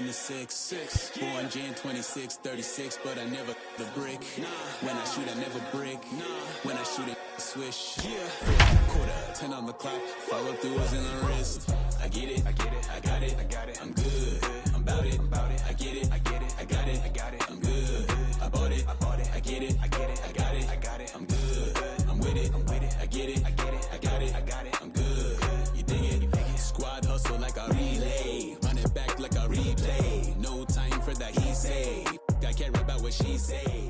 26. Born Jan 26, 36, but I never the brick. When I shoot, I never break. When I shoot, I swish. Quarter, 10 on the clock. Follow through is in the wrist. I get it, I got it, I'm good. I'm about it, I get it, I got it, I'm good. I bought it, I get it, I got it, I'm good. I'm with it, I get it, I got it, I'm good. You dig it? Squad hustle like a relay. Run it back like a replay. No time for that he say. I care about what she say.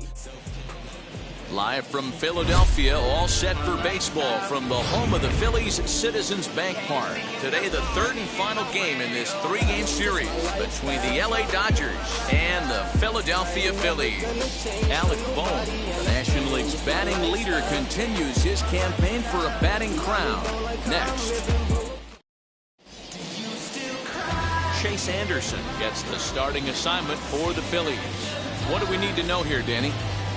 Live from Philadelphia, all set for baseball from the home of the Phillies, Citizens Bank Park. Today, the third and final game in this three-game series between the LA Dodgers and the Philadelphia Phillies. Alec Bohm, the National League's batting leader, continues his campaign for a batting crown. Next, Chase Anderson gets the starting assignment for the Phillies. What do we need to know here, Danny?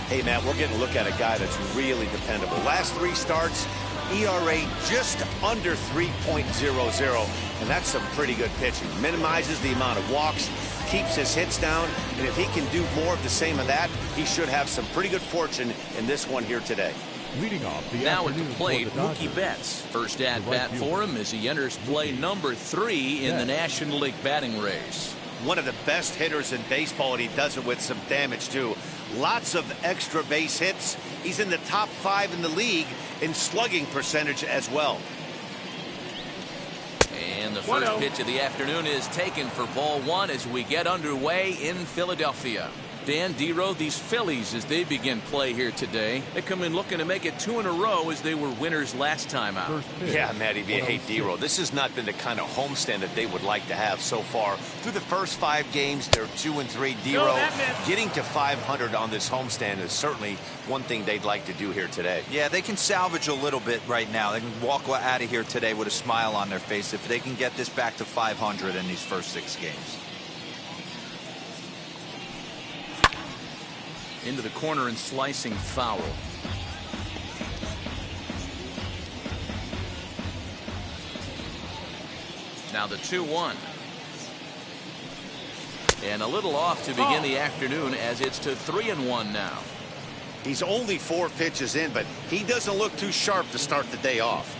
Hey, Matt, we're getting a look at a guy that's really dependable. Last three starts, ERA just under 3.00, and that's some pretty good pitching. Minimizes the amount of walks, keeps his hits down, and if he can do more of the same of that, he should have some pretty good fortune in this one here today. Leading off the now at the plate, Mookie Betts. First at bat for him as he enters play number 3 in the National League batting race. One of the best hitters in baseball, and he does it with some damage, too. Lots of extra base hits. He's in the top 5 in the league in slugging percentage as well. And the first pitch of the afternoon is taken for ball 1 as we get underway in Philadelphia. Dan Dero, these Phillies, as they begin play here today, they come in looking to make it 2 in a row as they were winners last time out. Yeah, Matty, if you hate Dero, this has not been the kind of homestand that they would like to have so far. Through the first 5 games, they're 2-3. Dero getting to 500 on this homestand is certainly one thing they'd like to do here today. Yeah, they can salvage a little bit right now. They can walk out of here today with a smile on their face if they can get this back to 500 in these first 6 games. Into the corner and slicing foul. Now the 2-1. And a little off to begin the afternoon as it's to 3-1 now. He's only 4 pitches in, but he doesn't look too sharp to start the day off.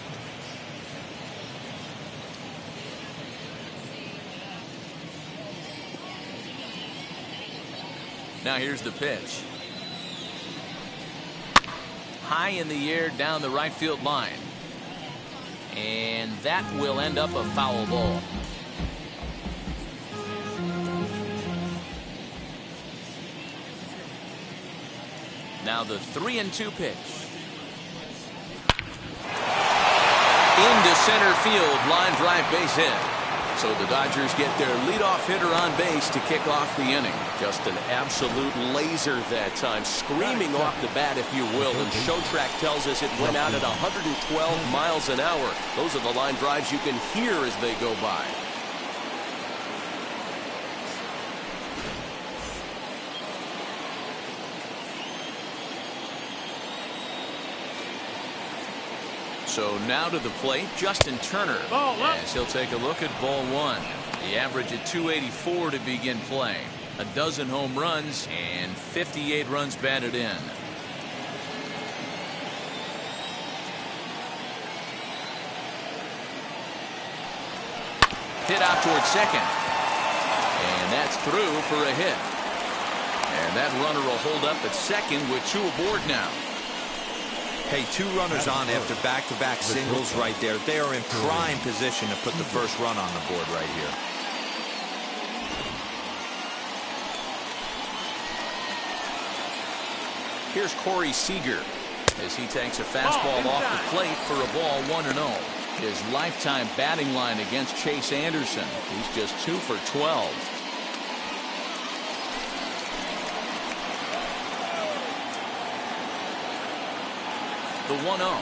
Now here's the pitch. High in the air down the right field line. And that will end up a foul ball. Now the 3-2 pitch. Into center field, line drive base hit. So the Dodgers get their leadoff hitter on base to kick off the inning. Just an absolute laser that time, screaming off the bat, if you will. And Showtrack tells us it went out at 112 miles an hour. Those are the line drives you can hear as they go by. So now to the plate, Justin Turner, as he'll take a look at ball 1. The average at 284 to begin play. A dozen home runs and 58 runs batted in. Hit out towards second. And that's through for a hit. And that runner will hold up at second with 2 aboard now. Hey, 2 runners on after back-to-back singles right there. They are in prime position to put the first run on the board right here. Here's Corey Seager as he takes a fastball off the plate for a ball 1-0. His lifetime batting line against Chase Anderson. He's just 2 for 12. The 1-0.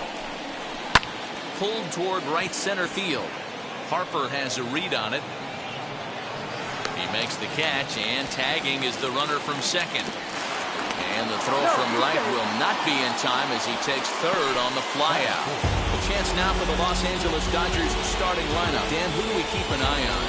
Pulled toward right center field. Harper has a read on it. He makes the catch, and tagging is the runner from second. And the throw from right will not be in time as he takes third on the flyout. A chance now for the Los Angeles Dodgers starting lineup. Dan, who do we keep an eye on?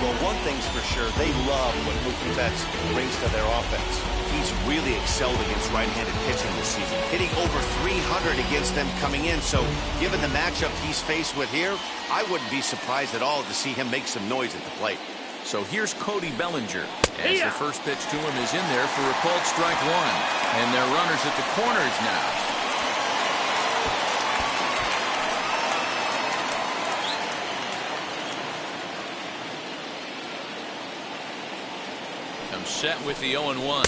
Well, one thing's for sure, they love what Mookie Betts brings to their offense. He's really excelled against right-handed pitching this season, hitting over 300 against them coming in. So, given the matchup he's faced with here, I wouldn't be surprised at all to see him make some noise at the plate. So here's Cody Bellinger as the first pitch to him is in there for a called strike one. And they're runners at the corners now. I'm set with the 0-1.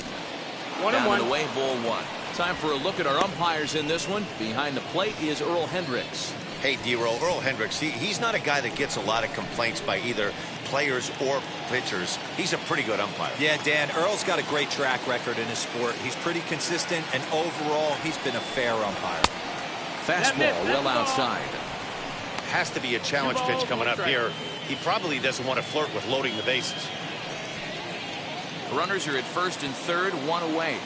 Down and away, ball one. Time for a look at our umpires in this one. Behind the plate is Earl Hendricks. Hey, D-Roll, Earl Hendricks, he's not a guy that gets a lot of complaints by either players or pitchers. He's a pretty good umpire. Yeah, Dan, Earl's got a great track record in his sport. He's pretty consistent, and overall, he's been a fair umpire. Fastball well outside. Has to be a challenge pitch coming up here. He probably doesn't want to flirt with loading the bases. Runners are at first and third, one away.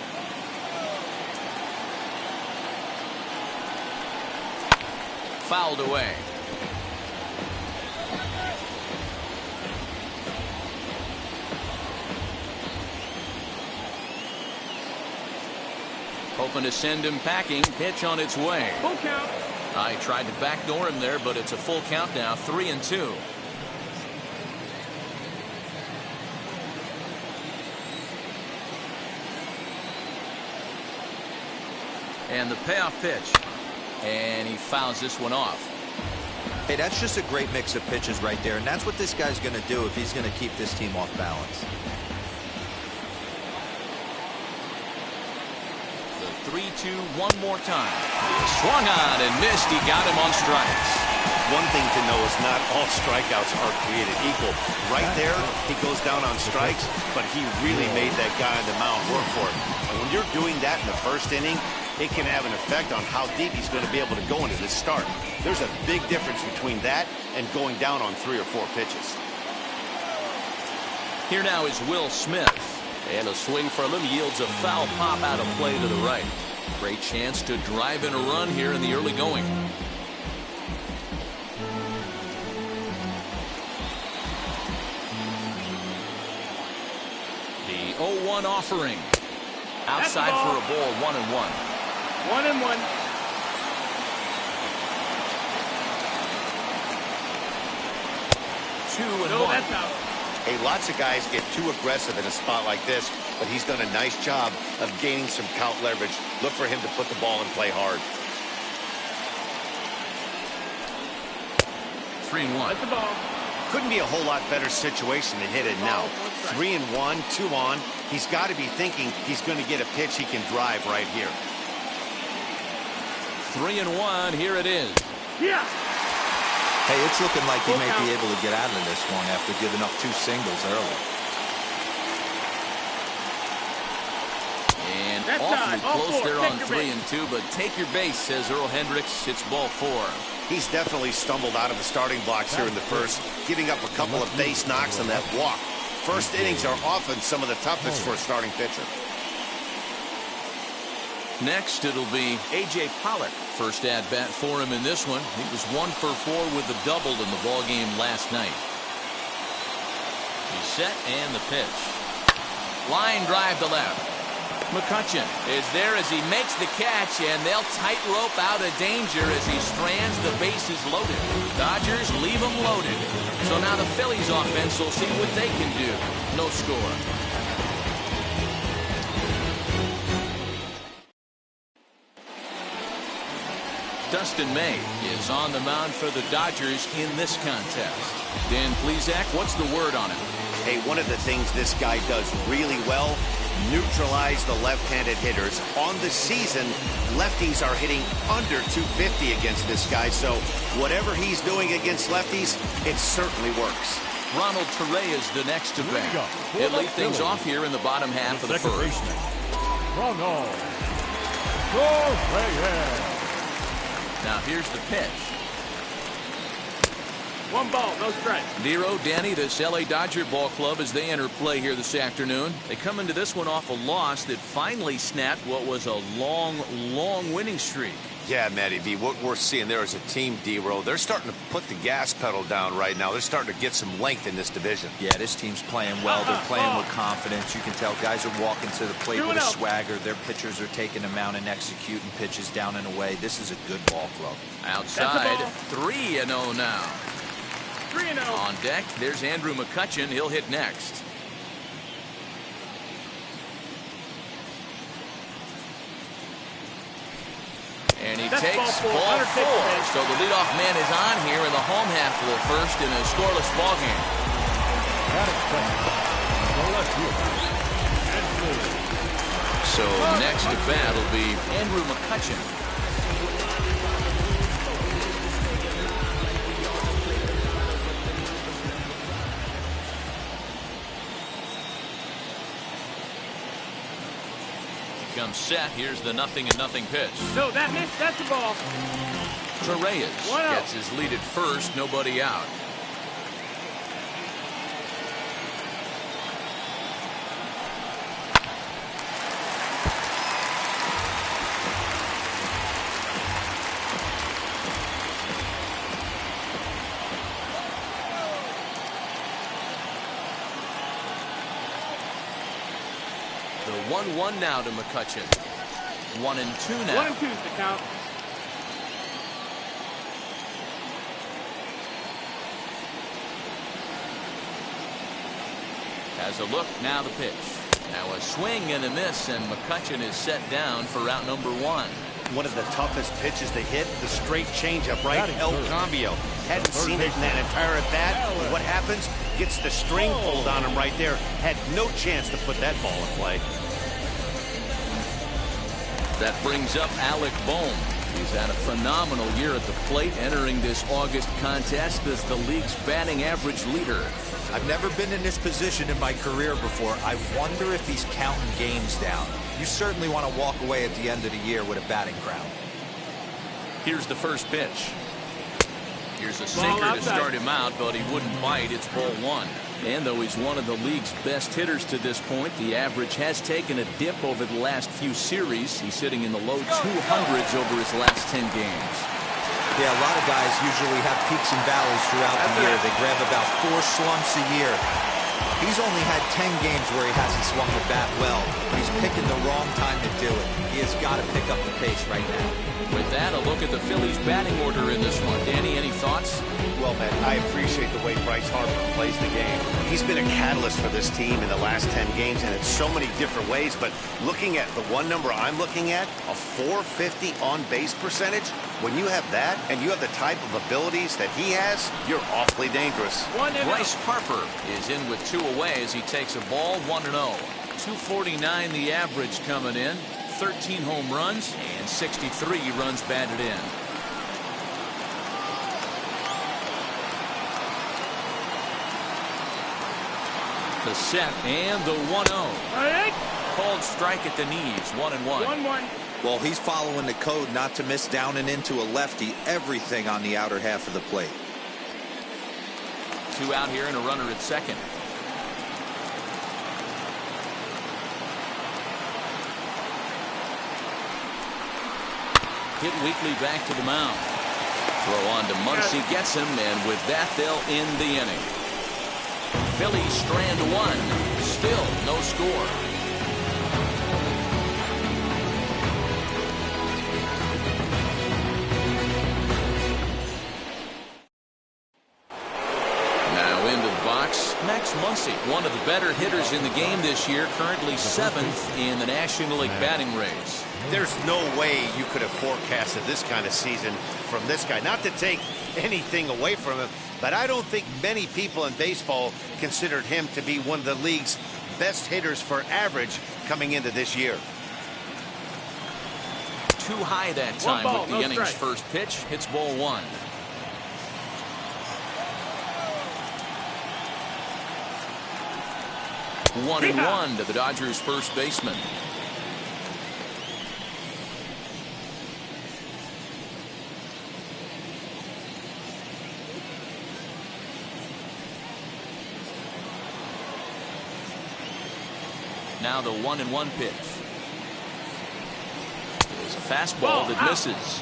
Fouled away. Hoping to send him packing. Pitch on its way. Full count. I tried to backdoor him there, but it's a full count now, 3-2. And the payoff pitch. And he fouls this one off. Hey, that's just a great mix of pitches right there, and that's what this guy's going to do if he's going to keep this team off balance. The 3-2 one more time. Swung on and missed. He got him on strikes. One thing to know is not all strikeouts are created equal. Right there, he goes down on strikes, but he really made that guy on the mound work for it. And when you're doing that in the first inning, it can have an effect on how deep he's going to be able to go into this start. There's a big difference between that and going down on 3 or 4 pitches. Here now is Will Smith. And a swing from him yields a foul pop out of play to the right. Great chance to drive in a run here in the early going. The 0-1 offering. Outside for a ball, 1-1. 1-1. No, that's out. Hey, lots of guys get too aggressive in a spot like this, but he's done a nice job of gaining some count leverage. Look for him to put the ball and play hard. 3-1. That's the ball. Couldn't be a whole lot better situation to hit it now. 3-1, 2 on. He's got to be thinking he's going to get a pitch he can drive right here. 3-1. Here it is. Yeah. Hey, it's looking like he may be able to get out of this one after giving up 2 singles early. And That's awfully time. All close 4. there Take on your 3 base. and 2, but take your base, says Earl Hendricks. It's ball 4. He's definitely stumbled out of the starting blocks here in the first, giving up a couple of base knocks on that walk. First innings are often some of the toughest for a starting pitcher. Next, it'll be A.J. Pollock. First at-bat for him in this one. He was 1 for 4 with a double in the ballgame last night. He's set, and the pitch. Line drive to left. McCutchen is there as he makes the catch, and they'll tightrope out of danger as he strands the bases loaded. Dodgers leave him loaded. So now the Phillies offense will see what they can do. No score. Dustin May is on the mound for the Dodgers in this contest. Dan Plesac, what's the word on him? Hey, one of the things this guy does really well, neutralize the left-handed hitters. On the season, lefties are hitting under 250 against this guy, so whatever he's doing against lefties, it certainly works. Ronald Torre is the next to bat. He'll lead things off here in the bottom half of the first. Ronald Torre. Now here's the pitch. 1 ball, no strike. Nero, Danny, this LA Dodger ball club as they enter play here this afternoon. They come into this one off a loss that finally snapped what was a long winning streak. Yeah, Matty B, what we're seeing there is a team, D-Row. They're starting to put the gas pedal down right now. They're starting to get some length in this division. Yeah, this team's playing well. They're playing with confidence. You can tell guys are walking to the plate with a swagger. Their pitchers are taking them out and executing pitches down and away. This is a good ball club. Outside, 3-0 now. 3-0. On deck, there's Andrew McCutchen. He'll hit next. And he takes ball 4. So the leadoff man is on here in the home half of the first in a scoreless ball game. So next at bat will be Andrew McCutchen. Comes set. Here's the 0-0 pitch. No, that missed. That's the ball. Torreyes gets his lead at first. Nobody out. The 1-1 now to McCutchen. 1-2 now. 1-2 is the count. Has a look, now the pitch. Now a swing and a miss, and McCutchen is set down for route number 1. One of the toughest pitches to hit, the straight changeup, right? El Cambio. Hadn't seen it in that entire at bat. What happens? Gets the string pulled on him right there. Had no chance to put that ball in play. That brings up Alec Bohm. He's had a phenomenal year at the plate, entering this August contest as the league's batting average leader. I've never been in this position in my career before. I wonder if he's counting games down. You certainly want to walk away at the end of the year with a batting crown. Here's the first pitch. Here's a sinker to start him out, but he wouldn't bite. It's ball 1. And though he's one of the league's best hitters to this point, the average has taken a dip over the last few series. He's sitting in the low 200s over his last 10 games. Yeah, a lot of guys usually have peaks and valleys throughout the year. They grab about 4 slumps a year. He's only had 10 games where he hasn't swung the bat well. He's picking the wrong time to do it. He has got to pick up the pace right now. With that, a look at the Phillies batting order in this one. Danny, any thoughts? Well, man, I appreciate the way Bryce Harper plays the game. He's been a catalyst for this team in the last 10 games, and in so many different ways. But looking at the one number I'm looking at, a 450 on-base percentage, when you have that and you have the type of abilities that he has, you're awfully dangerous. Bryce Harper is in with 2 away as he takes a ball 1-0. 249 the average coming in. 13 home runs and 63 runs batted in. The set and the 1-0. Called strike at the knees. 1-1. 1-1. Well, he's following the code not to miss down and into a lefty. Everything on the outer half of the plate. 2 out here and a runner at second. Hit weakly back to the mound. Throw on to Muncy, gets him, and with that they'll end the inning. Phillies strand 1. Still no score. Now into the box, Max Muncy, one of the better hitters in the game this year, currently 7th in the National League batting race. There's no way you could have forecasted this kind of season from this guy. Not to take anything away from him, but I don't think many people in baseball considered him to be one of the league's best hitters for average coming into this year. Too high that time with the inning's first pitch. Hits ball 1. One and 1 to the Dodgers' first baseman. Now the 1-1 pitch. It's a fastball that misses.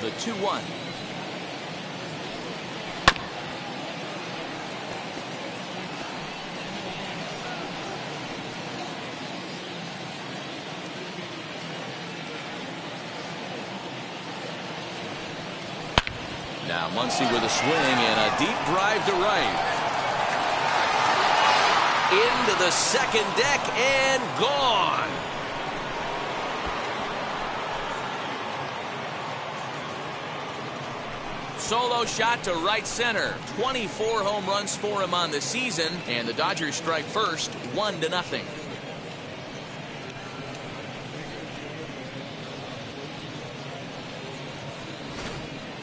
The 2-1. Now Muncy with a swing and a deep drive to right. Into the second deck and gone. Solo shot to right center. 24 home runs for him on the season, and the Dodgers strike first, 1-0.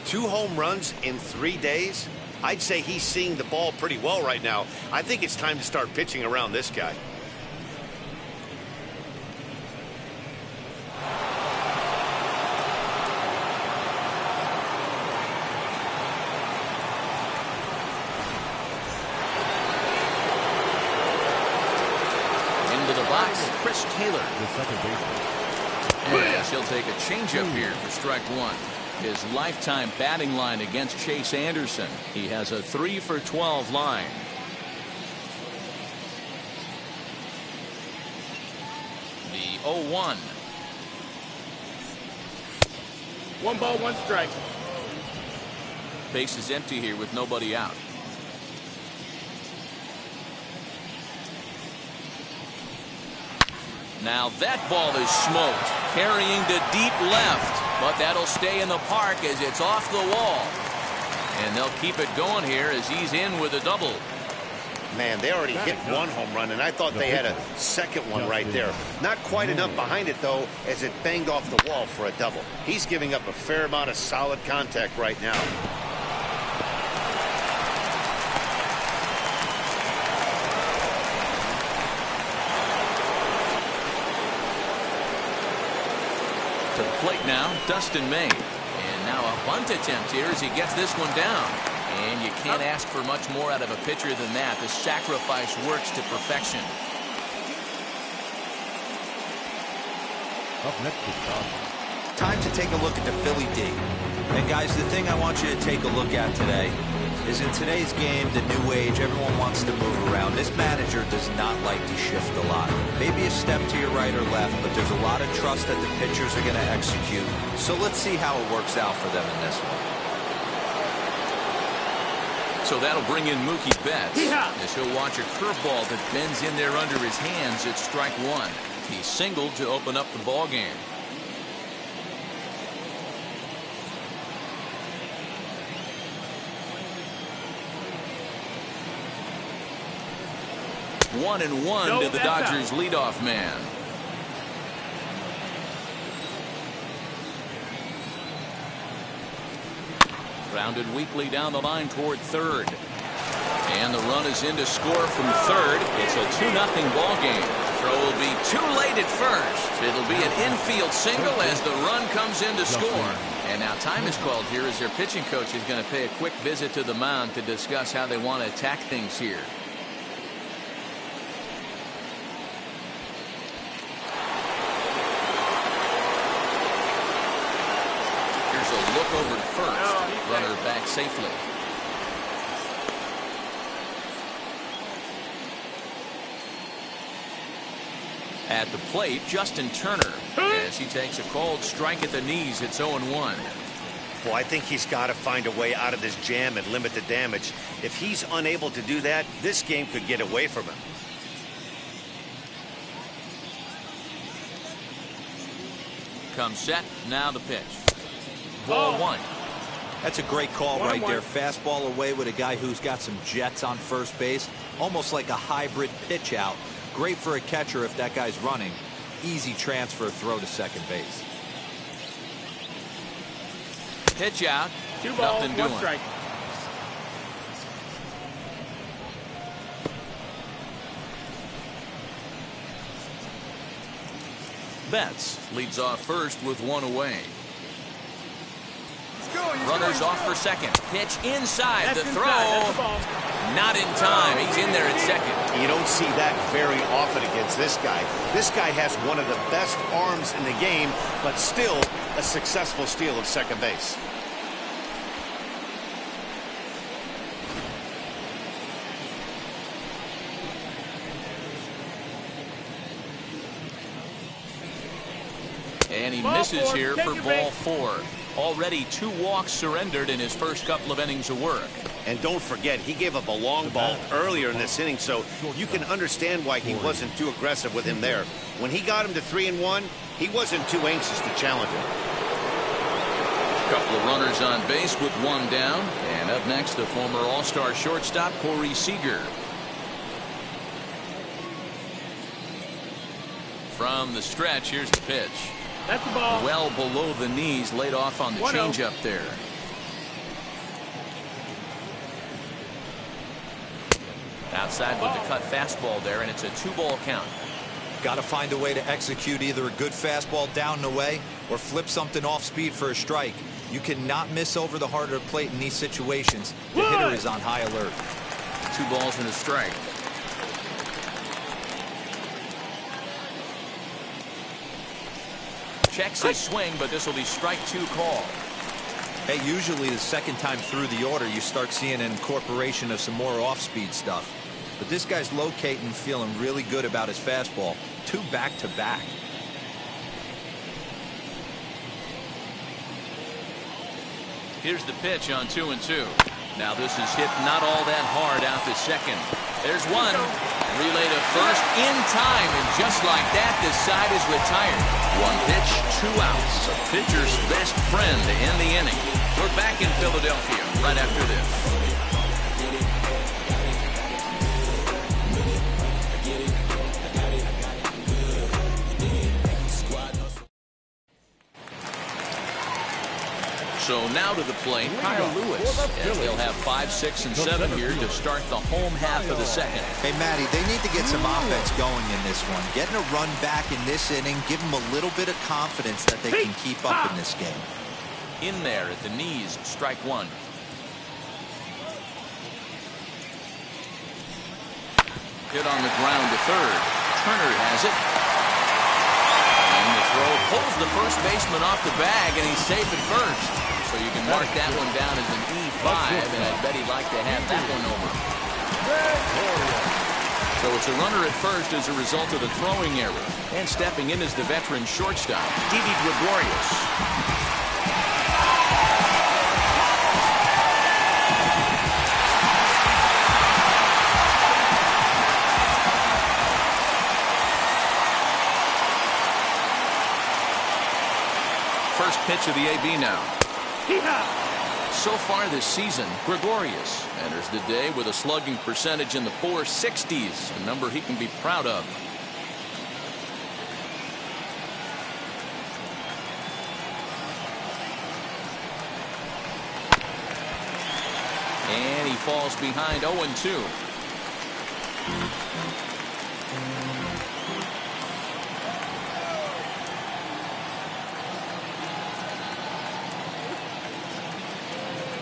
Two home runs in 3 days? I'd say he's seeing the ball pretty well right now. I think it's time to start pitching around this guy. Into the box, Chris Taylor. The second baseman. And he'll take a changeup here for strike one. His lifetime batting line against Chase Anderson. He has a 3-for-12 line. The 0-1. 1 ball, 1 strike. Base is empty here with nobody out. Now that ball is smoked, carrying to deep left, but that'll stay in the park as it's off the wall. And they'll keep it going here as he's in with a double. Man, they already hit one home run, and I thought they had a second one right there. Not quite enough behind it, though, as it banged off the wall for a double. He's giving up a fair amount of solid contact right now. To the plate now, Dustin May. And now a bunt attempt here as he gets this one down. And you can't ask for much more out of a pitcher than that. The sacrifice works to perfection. Up next is Dodgers. Time to take a look at the Philly D. And guys, the thing I want you to take a look at today is in today's game, the new age, everyone wants to move around. This manager does not like to shift a lot. Maybe a step to your right or left, but there's a lot of trust that the pitchers are going to execute. So let's see how it works out for them in this one. So that'll bring in Mookie Betts. As he'll watch a curveball that bends in there under his hands at strike one. He singled to open up the ball game. One and one to the Dodgers leadoff man. Grounded weakly down the line toward third. And the run is in to score from third. It's a 2-0 ball game. Throw will be too late at first. It'll be an infield single as the run comes in to score. And now time is called here as their pitching coach is going to pay a quick visit to the mound to discuss how they want to attack things here. Here's a look over to first. Runner back safely. At the plate, Justin Turner. As he takes a cold strike at the knees, it's 0-1. Well, I think he's got to find a way out of this jam and limit the damage. If he's unable to do that, this game could get away from him. Comes set, now the pitch. Ball one. That's a great call right there. Fastball away with a guy who's got some jets on first base. Almost like a hybrid pitch out. Great for a catcher if that guy's running. Easy transfer throw to second base. Pitch out. 2 balls, Nothing 1 doing. strike. Betts leads off first with one away. Runners off for second. Pitch inside. The throw. Not in time. He's in there at second. You don't see that very often against this guy. This guy has one of the best arms in the game, but still a successful steal of second base. And he misses here for ball 4. Already 2 walks surrendered in his first couple of innings of work. And don't forget, he gave up a long ball earlier in this inning, so you can understand why he wasn't too aggressive with him there. When he got him to 3-1, he wasn't too anxious to challenge him. Couple of runners on base with one down. And up next, the former All-Star shortstop, Corey Seager. From the stretch, here's the pitch. That's the ball. Well below the knees, laid off on the changeup there. Outside with the cut fastball there, and it's a 2-ball count. Got to find a way to execute either a good fastball down and away or flip something off speed for a strike. You cannot miss over the harder plate in these situations. The hitter is on high alert. 2 balls and a strike. Checks his swing, but this will be strike 2 call. Hey, usually the second time through the order, you start seeing an incorporation of some more off-speed stuff. But this guy's locating, feeling really good about his fastball. 2 back-to-back. Here's the pitch on 2-2. Now this is hit not all that hard out to second. There's one. Relay to first in time, and just like that, the side is retired. 1 pitch, 2 outs. A pitcher's best friend to end the inning. We're back in Philadelphia right after this. So now to the plate, Kyle Lewis. And they'll have 5, 6, and 7 here to start the home half of the second. Hey, Matty, they need to get some offense going in this one. Getting a run back in this inning, give them a little bit of confidence that they can keep up in this game. In there at the knees, strike 1. Hit on the ground to third. Turner has it. And the throw pulls the first baseman off the bag, and he's safe at first. So you can mark that one down as an E5, and I bet he'd like to have that one over. So it's a runner at first as a result of the throwing error. And stepping in is the veteran shortstop, Didi Gregorius. First pitch of the AB now. So far this season, Gregorius enters the day with a slugging percentage in the 460s, a number he can be proud of. And he falls behind 0-2.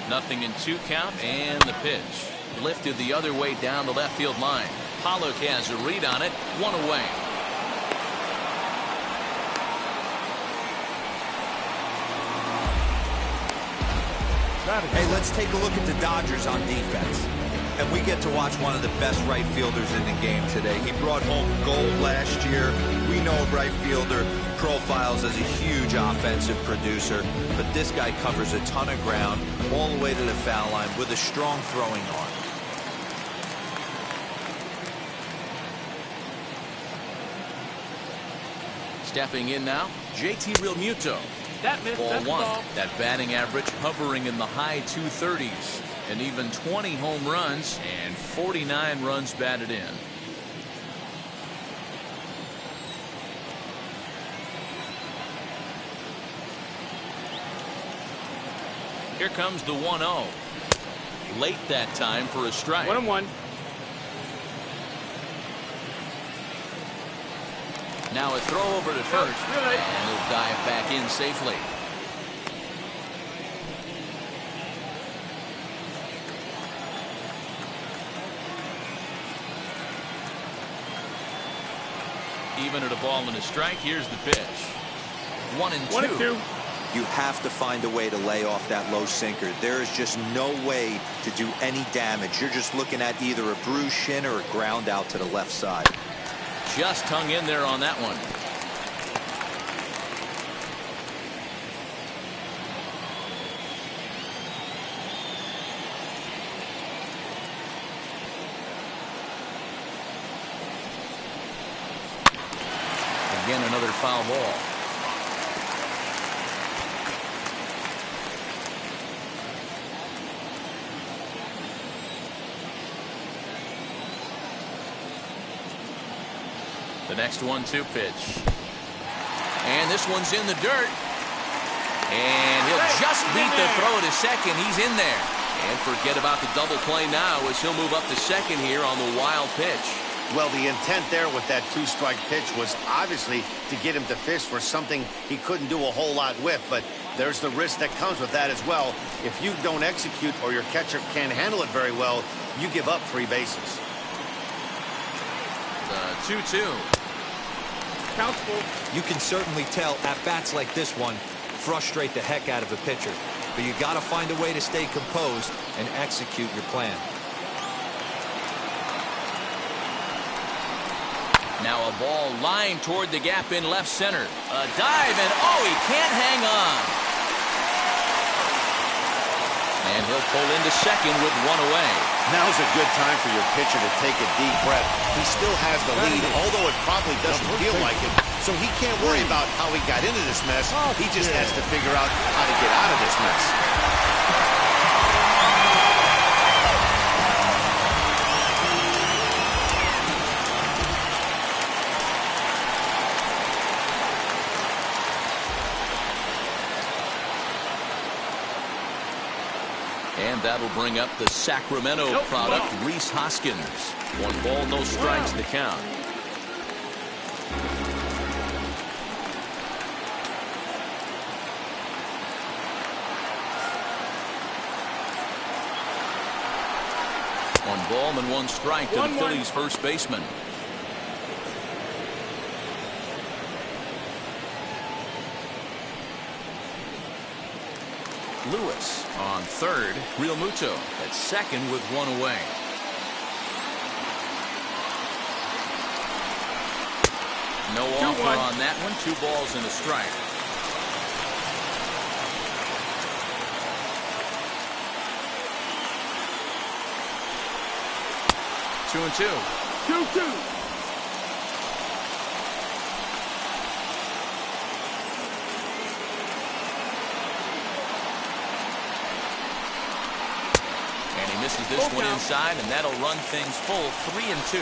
Nothing in 2 count, and the pitch lifted the other way down the left field line. Pollock has a read on it, 1 away. Hey, let's take a look at the Dodgers on defense. And we get to watch one of the best right fielders in the game today. He brought home gold last year. We know a right fielder profiles as a huge offensive producer, but this guy covers a ton of ground all the way to the foul line with a strong throwing arm. Stepping in now, JT Realmuto. That missed. Ball That's 1. ball. That batting average hovering in the high 230s. And even 20 home runs and 49 runs batted in. Here comes the 1-0. Late that time for a strike. 1-1. Now a throw over to first, and he'll dive back in safely. Even at a ball and a strike, here's the pitch. 1-2. You have to find a way to lay off that low sinker. There is just no way to do any damage. You're just looking at either a bruised shin or a ground out to the left side. Just hung in there on that one. Again, another foul ball. The next 1-2 pitch. And this one's in the dirt. And he'll just beat the throw to second. He's in there. And forget about the double play now as he'll move up to second here on the wild pitch. Well, the intent there with that two-strike pitch was obviously to get him to fish for something he couldn't do a whole lot with, but there's the risk that comes with that as well. If you don't execute or your catcher can't handle it very well, you give up free bases. The 2-2. You can certainly tell at-bats like this one frustrate the heck out of a pitcher, but you got to find a way to stay composed and execute your plan. Now a ball lined toward the gap in left center. A dive, and oh, he can't hang on. And he'll pull into second with one away. Now's a good time for your pitcher to take a deep breath. He still has the lead, although it probably doesn't feel like it. So he can't worry about how he got into this mess. He just has to figure out how to get out of this mess. And that'll bring up the Sacramento product, Rhys Hoskins. 1 ball, no strikes, the count. One ball and 1 strike to the Phillies' first baseman. Lewis on third. Real Muto at second with 1 away. No offer on that one. 2 balls and a strike. Two and two. 2-2. Misses this one inside, and that'll run things full 3-2.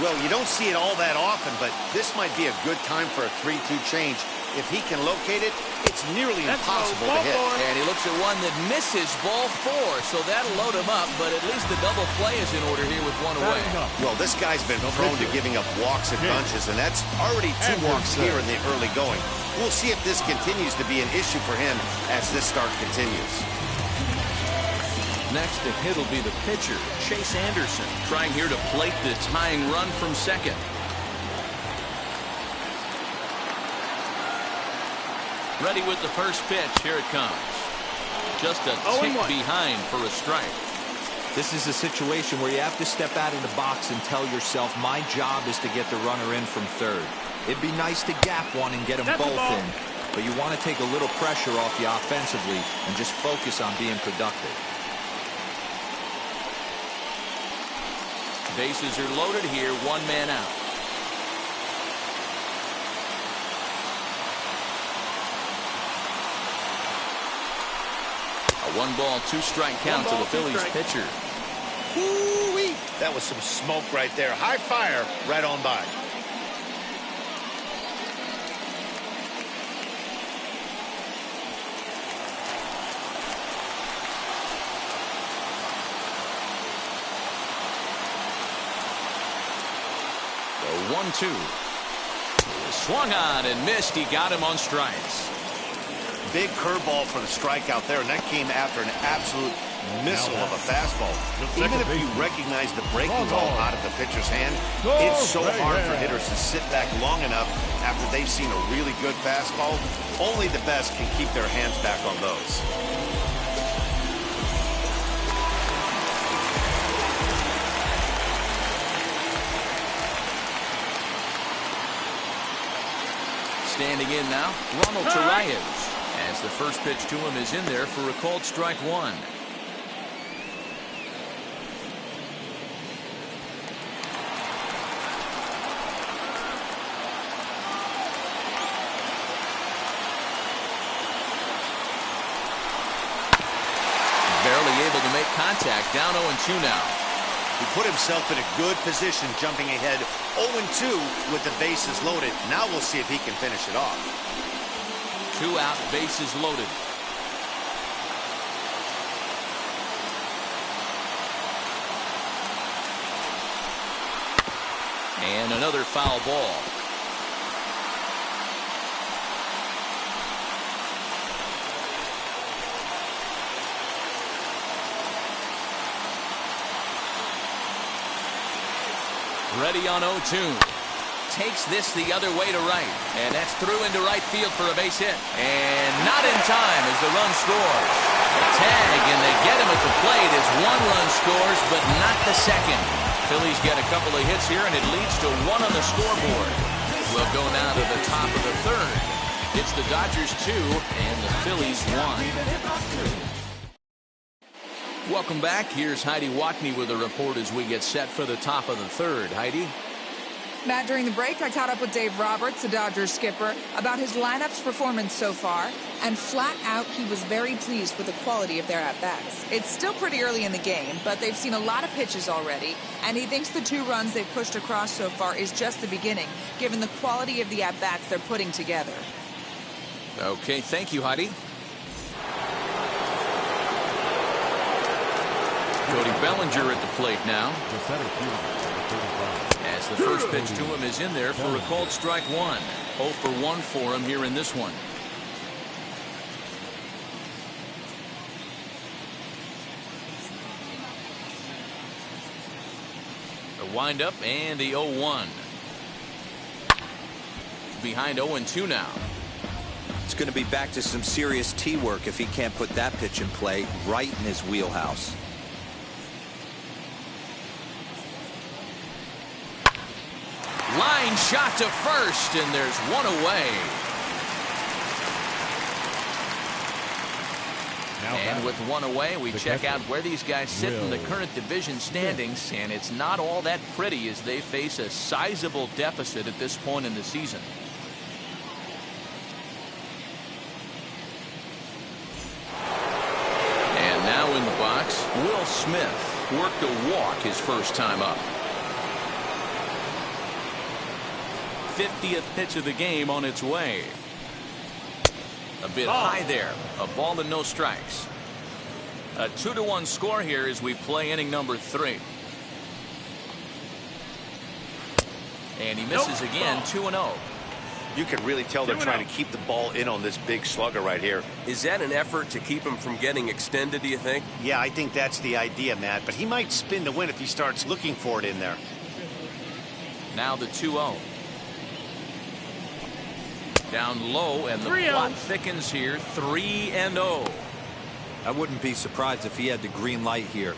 Well, you don't see it all that often, but this might be a good time for a 3-2 change. If he can locate it, it's nearly impossible to hit. And he looks at one that misses ball 4, so that'll load him up, but at least the double play is in order here with 1 away. Well, this guy's been prone to giving up walks at bunches, and that's already 2 walks here in the early going. We'll see if this continues to be an issue for him as this start continues. Next to hit will be the pitcher, Chase Anderson, trying here to plate the tying run from second. Ready with the first pitch. Here it comes. Just a tick behind for a strike. This is a situation where you have to step out of the box and tell yourself, my job is to get the runner in from third. It'd be nice to gap one and get them both in, but you want to take a little pressure off you offensively and just focus on being productive. Bases are loaded here, 1 man out. A 1 ball, 2 strike count to the Phillies pitcher. Woo-wee. That was some smoke right there. High fire right on by. The 1-2. Swung on and missed. He got him on strikes. Big curveball for the strikeout there, and that came after an absolute missile of a fastball. Even if you recognize the breaking ball out of the pitcher's hand, it's so hard for hitters to sit back long enough after they've seen a really good fastball. Only the best can keep their hands back on those. Standing in now, Ronald Torreyes, as the first pitch to him is in there for a called strike one. Barely able to make contact, down 0-2 now. He put himself in a good position, jumping ahead 0-2 with the bases loaded. Now we'll see if he can finish it off. 2 out, bases loaded. And another foul ball. Ready on 0-2. Takes this the other way to right. And that's through into right field for a base hit. And not in time as the run scores. A tag, and they get him at the plate as 1 run scores, but not the second. Phillies get a couple of hits here, and it leads to 1 on the scoreboard. We'll go now to the top of the third. It's the Dodgers 2 and the Phillies 1. Welcome back. Here's Heidi Watney with a report as we get set for the top of the third. Heidi? Matt, during the break, I caught up with Dave Roberts, the Dodgers skipper, about his lineup's performance so far, and flat out, he was very pleased with the quality of their at-bats. It's still pretty early in the game, but they've seen a lot of pitches already, and he thinks the 2 runs they've pushed across so far is just the beginning, given the quality of the at-bats they're putting together. Okay, thank you, Heidi. Cody Bellinger at the plate now. As the first pitch to him is in there for a called strike one. 0 for 1 for him here in this one. The windup and the 0-1. Behind 0-2 now. It's going to be back to some serious tee work if he can't put that pitch in play right in his wheelhouse. Line shot to first, and there's 1 away. And with 1 away, we check out where these guys sit in the current division standings, and it's not all that pretty as they face a sizable deficit at this point in the season. And now in the box, Will Smith worked a walk his first time up. 50th pitch of the game on its way. A bit high there. A ball and no strikes. A 2-1 score here as we play inning number 3. And he misses again. 2-0. You can really tell they're trying to keep the ball in on this big slugger right here. Is that an effort to keep him from getting extended, do you think? Yeah, I think that's the idea, Matt. But he might spin to win if he starts looking for it in there. Now the 2-0. Down low, and the plot thickens here. 3-0. I wouldn't be surprised if he had the green light here.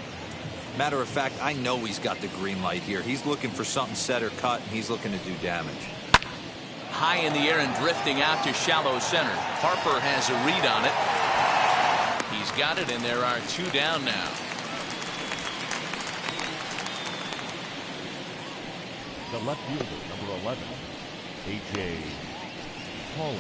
Matter of fact, I know he's got the green light here. He's looking for something set or cut, and he's looking to do damage. High in the air and drifting out to shallow center. Harper has a read on it. He's got it, and there are 2 down now. The left fielder, number 11, A.J. Pollock.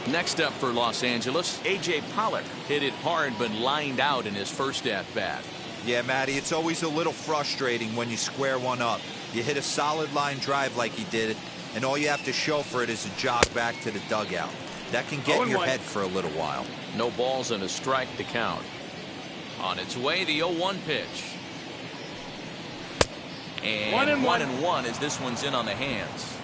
Next up for Los Angeles, A.J. Pollock hit it hard but lined out in his first at-bat. Yeah, Matty, it's always a little frustrating when you square one up. You hit a solid line drive like he did, and all you have to show for it is a jog back to the dugout. That can get in your head for a little while. No balls and a strike to count. On its way, the 0-1 pitch. And 1-1 as this one's in on the hands.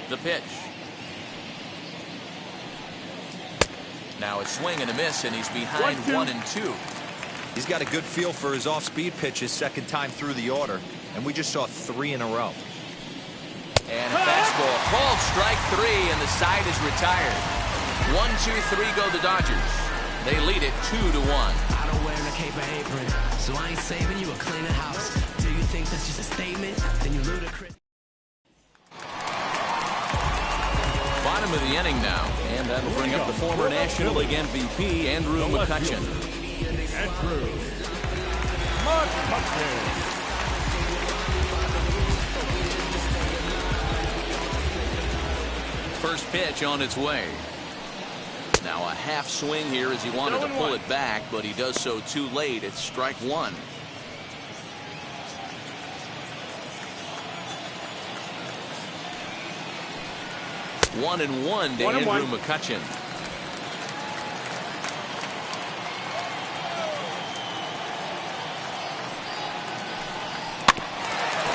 The pitch. Now a swing and a miss, and he's behind 1-2. He's got a good feel for his off-speed pitches second time through the order, and we just saw 3 in a row. And a fastball called strike 3, and the side is retired. 1-2-3 go the Dodgers. They lead it 2-1. I don't wear a cape or apron, so I ain't saving you a cleaner house. Do you think that's just a statement? Then you ludicrous. Bottom of the inning now, and that'll bring up the former National League MVP, Andrew McCutchen. Andrew McCutchen. First pitch on its way. Now a half swing here as he wanted to pull it back, but he does so too late. It's strike 1. One and one to Andrew McCutchen.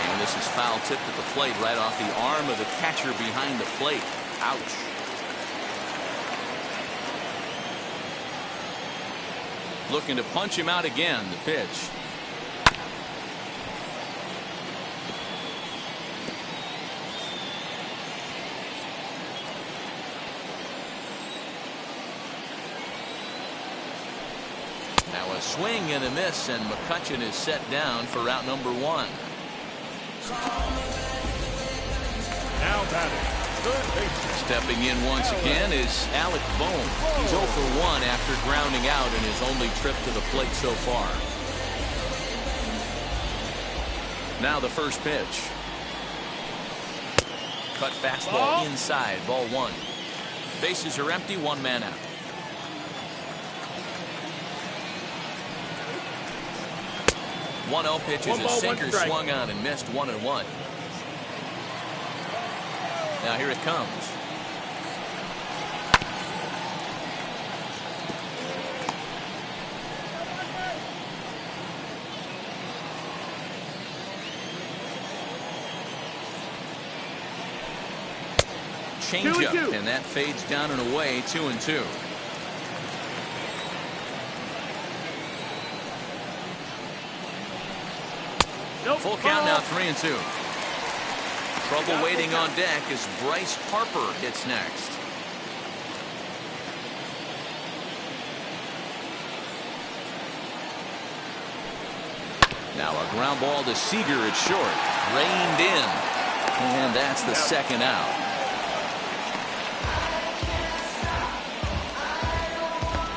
And this is foul tipped at the plate right off the arm of the catcher behind the plate. Ouch. Looking to punch him out again. The pitch. Now a swing and a miss, and McCutchen is set down for out number 1. Now batting, third base. Stepping in once again is Alec Bohm. He's 0 for 1 after grounding out in his only trip to the plate so far. Now the first pitch. Cut fastball inside, ball 1. Bases are empty, 1 man out. One 0 pitch is a sinker, swung on and missed, 1-1. Now here it comes. Changeup, and that fades down and away, 2-2. Full count now, 3-2. Trouble waiting on deck as Bryce Harper hits next. Now a ground ball to Seager at short. Reined in. And that's the second out.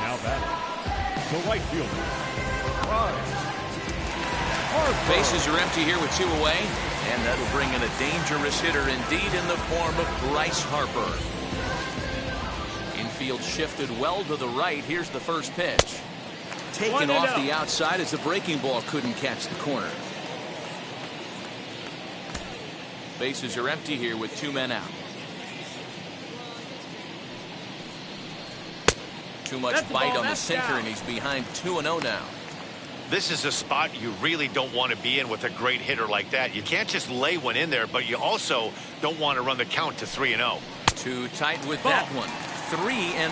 Now batting, the right fielder, Bryce. Bases are empty here with 2 away, and that'll bring in a dangerous hitter indeed in the form of Bryce Harper. Infield shifted well to the right. Here's the first pitch. Taken off the outside as the breaking ball couldn't catch the corner. Bases are empty here with 2 men out. Too much bite on the sinker, and he's behind 2-0 now. This is a spot you really don't want to be in with a great hitter like that. You can't just lay one in there, but you also don't want to run the count to 3-0. Too tight with that one. 3-0.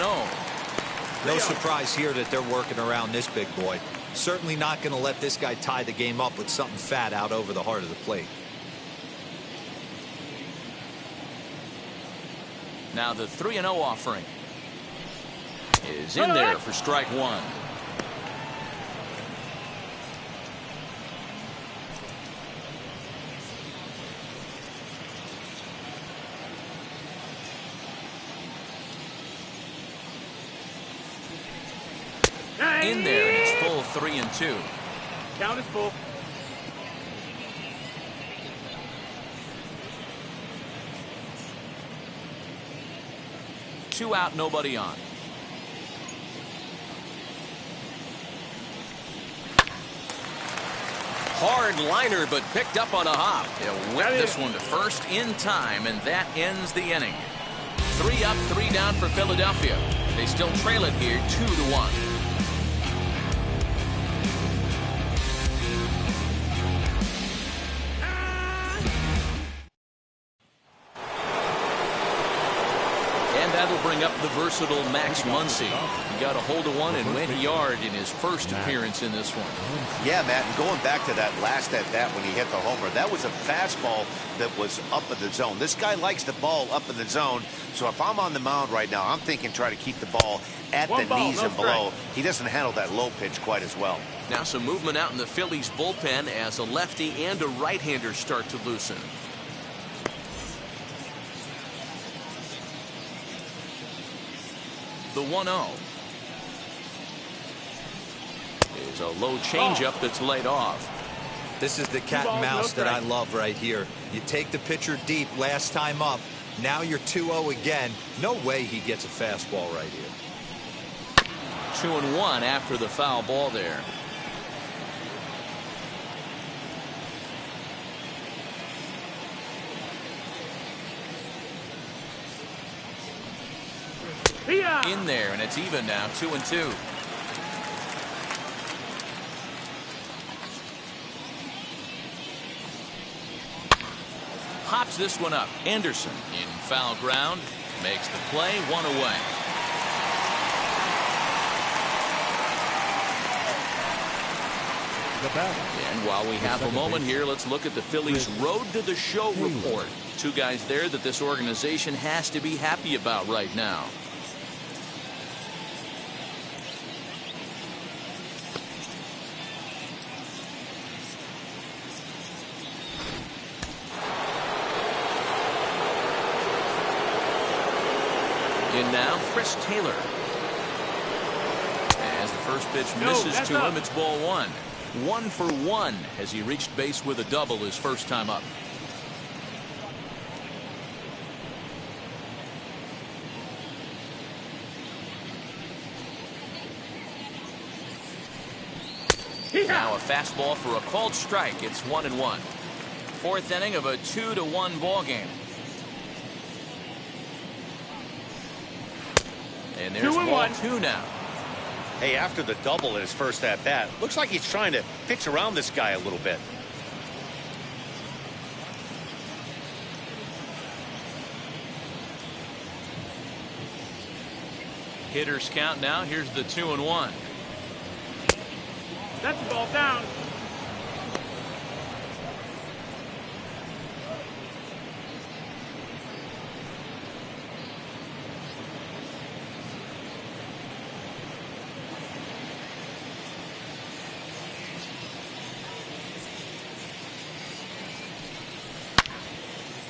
No surprise here that they're working around this big boy. Certainly not going to let this guy tie the game up with something fat out over the heart of the plate. Now the 3-0 offering is in there for strike 1. In there, and it's full 3-2. Count is full. Two out, nobody on. Hard liner, but picked up on a hop. He'll whip this one to first in time, and that ends the inning. 3 up, 3 down for Philadelphia. They still trail it here 2-1. versatile Max Muncy. He got a hold of one and went yard in his first appearance in this one. Yeah, Matt, and going back to that last at-bat when he hit the homer, that was a fastball that was up in the zone. This guy likes the ball up in the zone, so if I'm on the mound right now, I'm thinking try to keep the ball at the knees and below. He doesn't handle that low pitch quite as well. Now some movement out in the Phillies bullpen as a lefty and a right-hander start to loosen. The 1-0 is a low changeup that's laid off. This is the cat and mouse that I love right here. You take the pitcher deep last time up. Now you're 2-0 again. No way he gets a fastball right here. 2-1 after the foul ball there. In there, and it's even now, 2-2. Pops this one up. Anderson in foul ground makes the play, 1 away. And while we have a moment here, let's look at the Phillies' road to the show report. Two guys there that this organization has to be happy about right now. In now, Chris Taylor. As the first pitch misses to him, it's ball 1. 1 for 1 as he reached base with a double his first time up. Now a fastball for a called strike. It's 1-1. Fourth inning of a 2-1 ball game. And there's ball 2 now. Hey, after the double in his first at-bat, looks like he's trying to pitch around this guy a little bit. Hitters count now. Here's the 2-1. That's the ball down.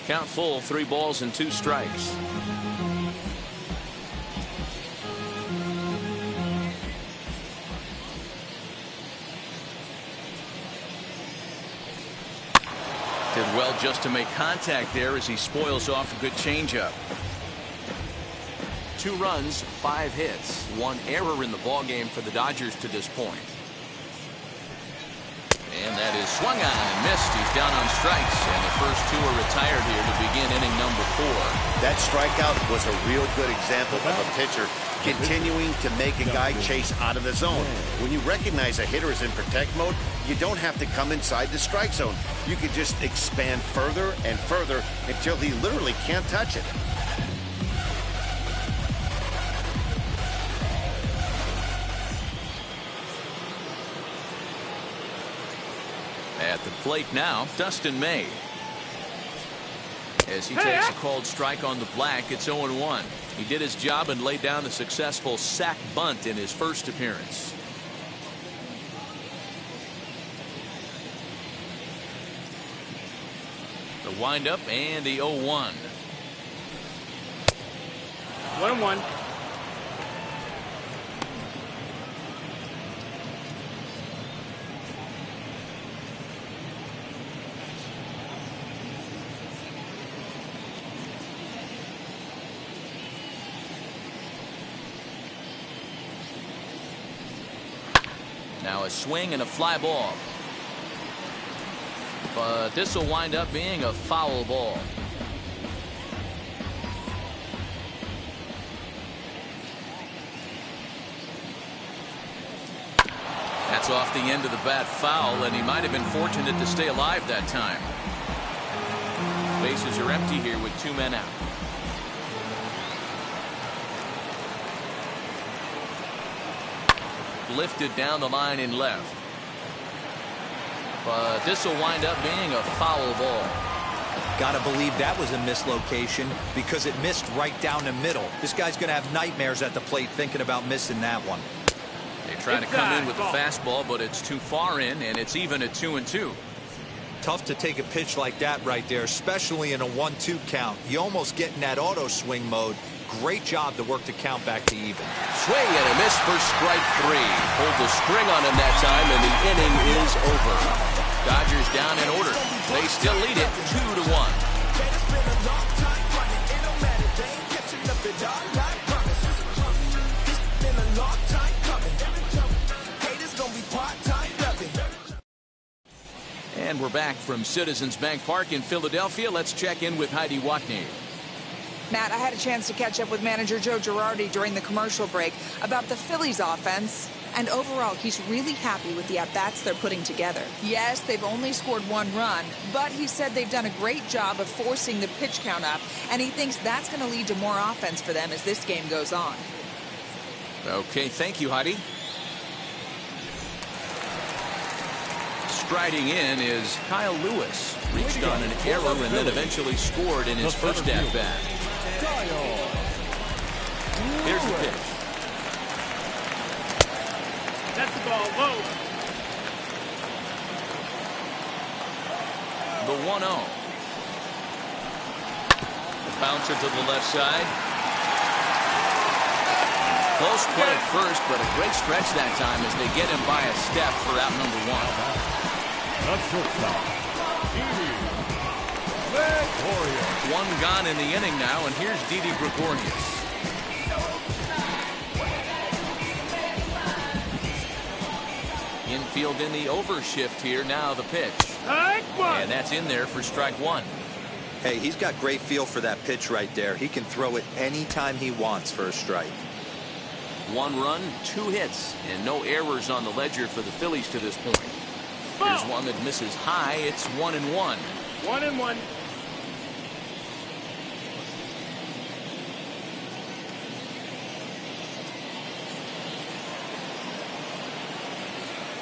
Count full, 3 balls and 2 strikes. Did well just to make contact there as he spoils off a good changeup. 2 runs, 5 hits, 1 error in the ballgame for the Dodgers to this point. And that is swung on and missed. He's down on strikes, and the first 2 are retired here to begin inning number 4. That strikeout was a real good example of a pitcher continuing to make a guy chase out of the zone. When you recognize a hitter is in protect mode, you don't have to come inside the strike zone. You can just expand further and further until he literally can't touch it. At the plate now, Dustin May. As he takes a called strike on the black, it's 0-1. He did his job and laid down a successful sac bunt in his first appearance. The windup and the 0-1. 1-1. Now a swing and a fly ball. But this will wind up being a foul ball. That's off the end of the bat foul, and he might have been fortunate to stay alive that time. Bases are empty here with 2 men out. lifted down the line in left. But this will wind up being a foul ball. Gotta believe that was a mislocation because it missed right down the middle. This guy's gonna have nightmares at the plate thinking about missing that one. They try to come in with the fastball, but it's too far in, and it's even at 2-2. Tough to take a pitch like that right there, especially in a 1-2 count. You almost get in that auto swing mode. Great job to work the count back to even. Swing and a miss for strike 3. Pulled the string on him that time, and the inning is over. Dodgers down in order. They still lead it 2-1. And we're back from Citizens Bank Park in Philadelphia. Let's check in with Heidi Watney. Matt, I had a chance to catch up with manager Joe Girardi during the commercial break about the Phillies offense. And overall, he's really happy with the at-bats they're putting together. Yes, they've only scored 1 run, but he said they've done a great job of forcing the pitch count up, and he thinks that's going to lead to more offense for them as this game goes on. Okay, thank you, Heidi. Striding in is Kyle Lewis. Reached on an error and then eventually scored in his first at-bat. Here's the pitch. That's the ball low. The 1-0. Bouncer to the left side. Close play at first, but a great stretch that time as they get him by a step for out number 1. The shortstop, Gregorius. 1 gone in the inning now, and here's Didi Gregorius. Infield in the overshift here. Now the pitch. And that's in there for strike 1. Hey, he's got great feel for that pitch right there. He can throw it anytime he wants for a strike. 1 run, 2 hits, and no errors on the ledger for the Phillies to this point. Here's one that misses high. It's 1-1. 1-1.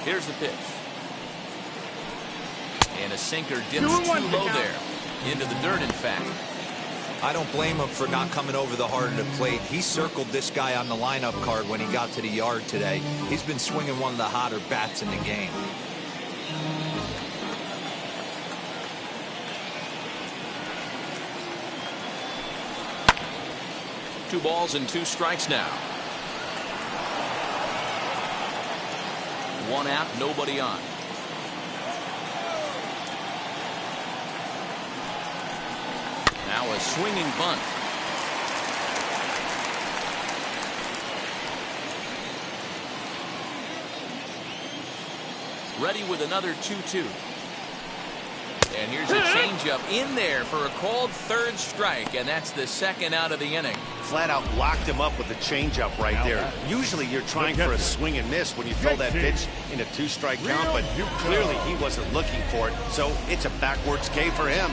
Here's the pitch. And a sinker dips too low there. Into the dirt, in fact. I don't blame him for not coming over the heart of the plate. He circled this guy on the lineup card when he got to the yard today. He's been swinging one of the hotter bats in the game. Two balls and 2 strikes now. 1 out, nobody on. Now a swinging bunt. Ready with another 2-2. And here's a changeup in there for a called 3rd strike, and that's the 2nd out of the inning. Flat out locked him up with a changeup right there. Usually you're trying for a swing and miss when you throw that pitch in a 2-strike count, but clearly he wasn't looking for it, so it's a backwards K for him.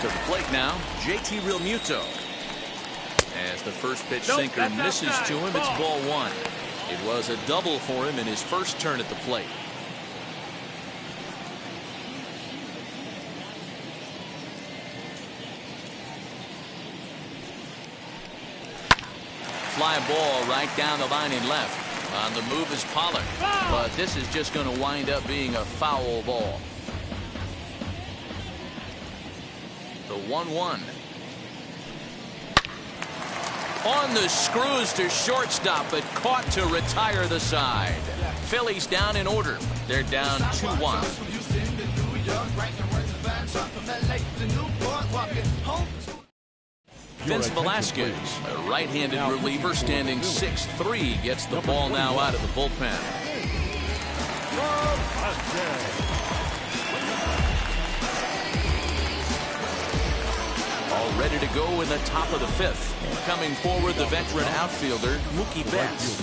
To the plate now, JT Realmuto. As the first pitch sinker misses to him, it's ball 1. It was a double for him in his first turn at the plate. Fly ball right down the line in left. On the move is Pollard, but this is just going to wind up being a foul ball. The 1-1. On the screws to shortstop, but caught to retire the side. Phillies down in order. They're down 2-1. Vince Velasquez, a right-handed reliever standing 6'3", gets the ball now out of the bullpen. All ready to go in the top of the 5th. Coming forward, the veteran outfielder, Mookie Betts.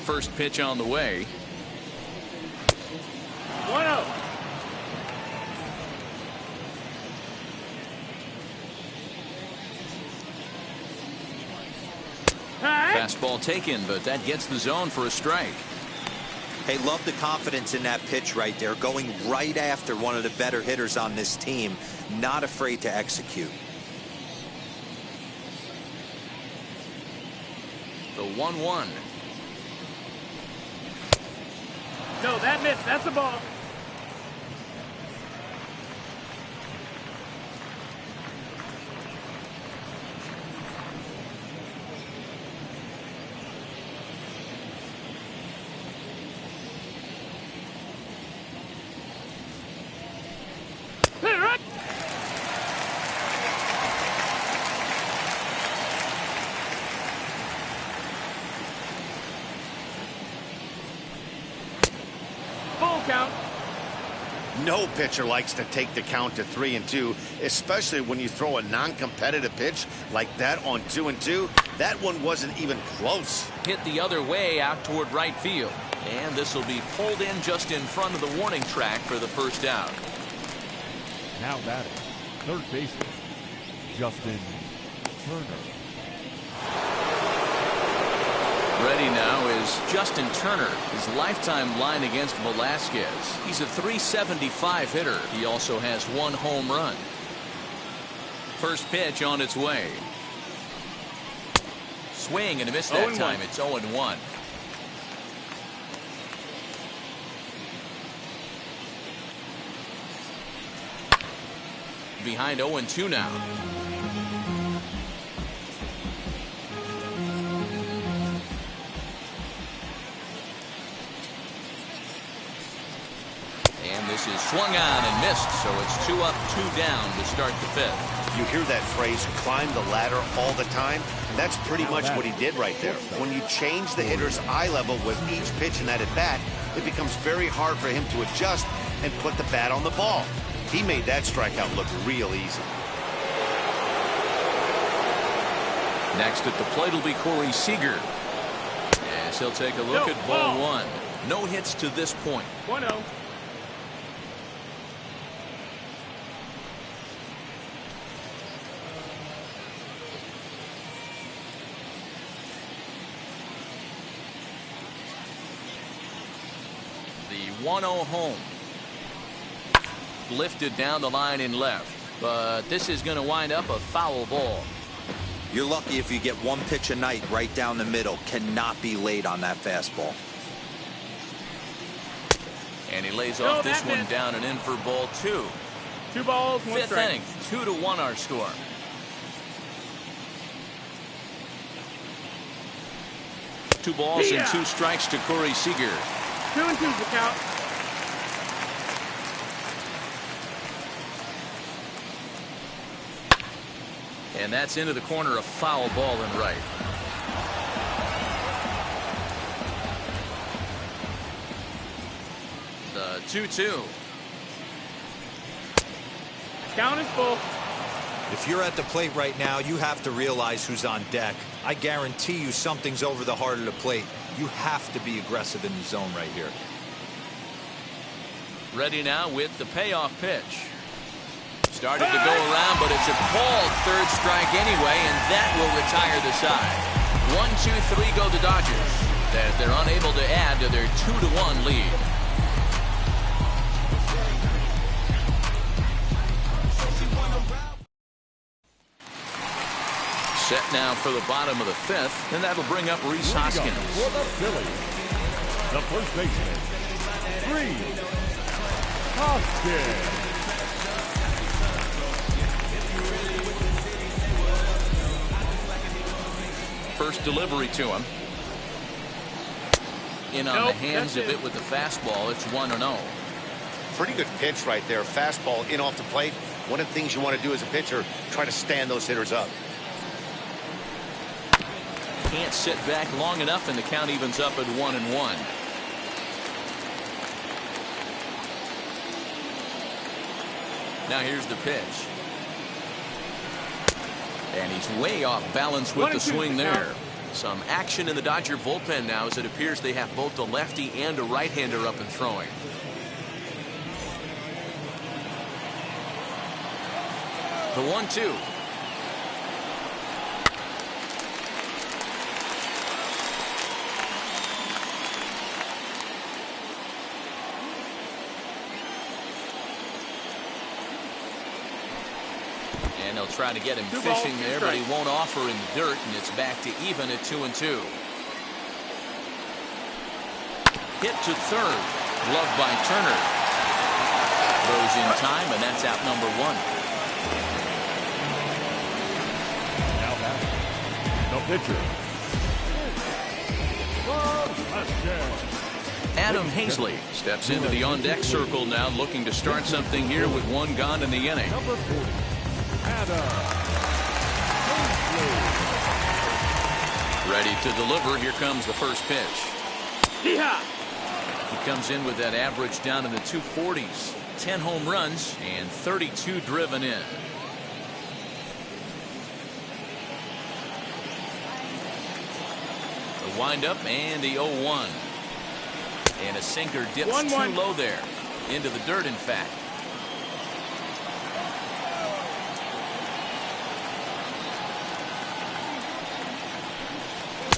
First pitch on the way. 1-0. Fastball taken, but that gets the zone for a strike. Hey, love the confidence in that pitch right there, going right after one of the better hitters on this team, not afraid to execute. The 1-1. No, that missed. That's a ball. Count. No pitcher likes to take the count to 3-2, especially when you throw a non-competitive pitch like that on 2-2. That one wasn't even close. Hit the other way out toward right field. And this will be pulled in just in front of the warning track for the first out. Now batting, third baseman, Justin Turner. Ready now is Justin Turner. His lifetime line against Velasquez. He's a .375 hitter. He also has 1 home run. First pitch on its way. Swing and a miss that time. It's 0-1. Behind 0-2 now. And this is swung on and missed, so it's 2 up, 2 down to start the 5th. You hear that phrase, climb the ladder, all the time? That's pretty much what he did right there. When you change the hitter's eye level with each pitch in that at-bat, it becomes very hard for him to adjust and put the bat on the ball. He made that strikeout look real easy. Next at the plate will be Corey Seager. As he'll take a look at ball 1. No hits to this point. 1-0. The 1-0 home. Lifted down the line in left, but this is going to wind up a foul ball. You're lucky if you get 1 pitch a night right down the middle. Cannot be late on that fastball. And he lays off this one down and in for ball 2. 2 balls, 1 5th strike. inning, 2-1 our score. Two balls and 2 strikes to Corey Seager. 2-2's the count. And that's into the corner, a foul ball and right. The 2-2. Count is full. If you're at the plate right now, you have to realize who's on deck. I guarantee you something's over the heart of the plate. You have to be aggressive in the zone right here. Ready now with the payoff pitch. Started to go around, but it's a called 3rd strike anyway, and that will retire the side. 1-2-3 go the Dodgers, as they're unable to add to their 2-1 lead. Set now for the bottom of the 5th, and that'll bring up Rhys Hoskins. For the Phillies, the first baseman, Rhys Hoskins. First delivery to him. In on the hands of it with the fastball. It's 1-0. Pretty good pitch right there. Fastball in off the plate. One of the things you want to do as a pitcher, try to stand those hitters up. Can't sit back long enough, and the count evens up at 1-1. Now here's the pitch. And he's way off balance with the swing there. Some action in the Dodger bullpen now, as it appears they have both a lefty and a right-hander up and throwing. The 1-2. And they'll try to get him fishing there, but he won't offer in the dirt, and it's back to even at 2-2. Hit to third. Gloved by Turner. Throws in time, and that's out number 1. Now back. The pitcher. Adam Hazley steps into the on-deck circle now, looking to start something here with one gone in the inning. Number 40. Ready to deliver. Here comes the first pitch. Yeehaw! He comes in with that average down in the 240s. 10 home runs and 32 driven in. The windup and the 0-1. And a sinker dips 1-1. too low there. Into the dirt, in fact.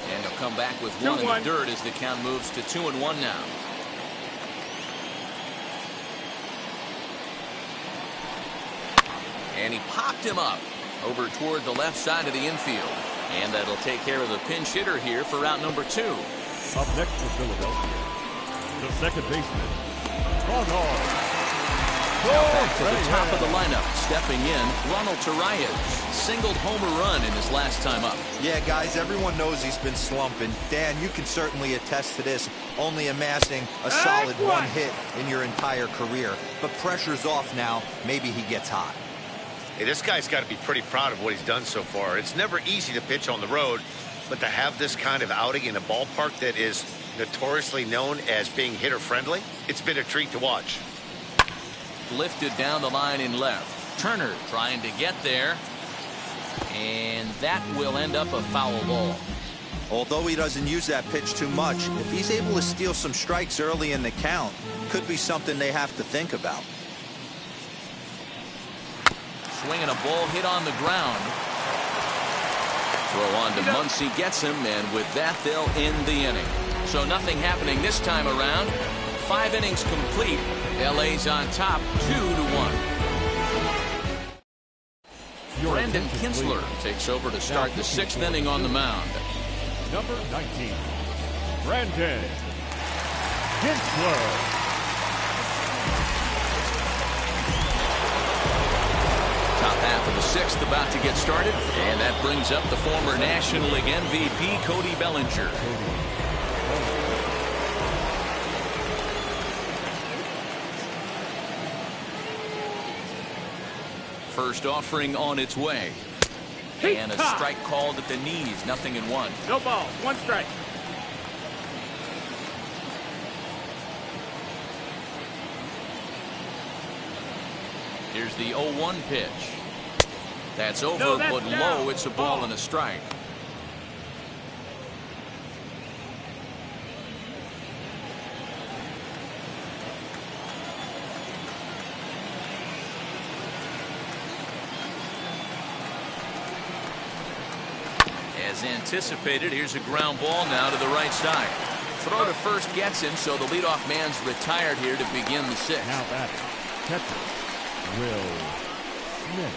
And he'll come back with 1 in the dirt as the count moves to 2-1 now. And he popped him up over toward the left side of the infield. And that'll take care of the pinch hitter here for out number 2. Up next for Philadelphia, the second baseman, Ronald. Now back to the top of the lineup, stepping in, Ronald Tarayan singled homer run in his last time up. Yeah, guys, everyone knows he's been slumping. Dan, you can certainly attest to this, only amassing a solid 1 hit in your entire career. But pressure's off now. Maybe he gets hot. Hey, this guy's got to be pretty proud of what he's done so far. It's never easy to pitch on the road, but to have this kind of outing in a ballpark that is notoriously known as being hitter-friendly, it's been a treat to watch. Lifted down the line in left. Turner trying to get there. And that will end up a foul ball. Although he doesn't use that pitch too much, if he's able to steal some strikes early in the count, could be something they have to think about. Swinging a ball hit on the ground. Throw on to Muncy, gets him, and with that they'll end the inning. So nothing happening this time around. 5 innings complete. LA's on top 2-1. Brandon Kinsler takes over to start the 6th inning on the mound. Number 19, Brandon Kinsler. Top half of the 6th about to get started, and that brings up the former National League MVP Cody Bellinger. First offering on its way. And a strike called at the knees. 0-1. No ball. 1 strike. Here's the 0-1 pitch. That's over, but low. It's a ball and a strike. As anticipated, here's a ground ball now to the right side. Throw to first gets him, so the leadoff man's retired here to begin the 6th. Now batting, catcher, Will Smith.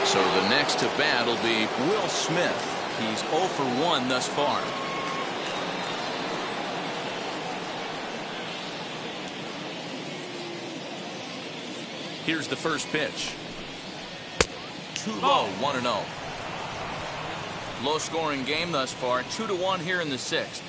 So the next to bat will be Will Smith. He's 0 for 1 thus far. Here's the first pitch. Too low, 1-0. Low scoring game thus far, 2-1 here in the 6th.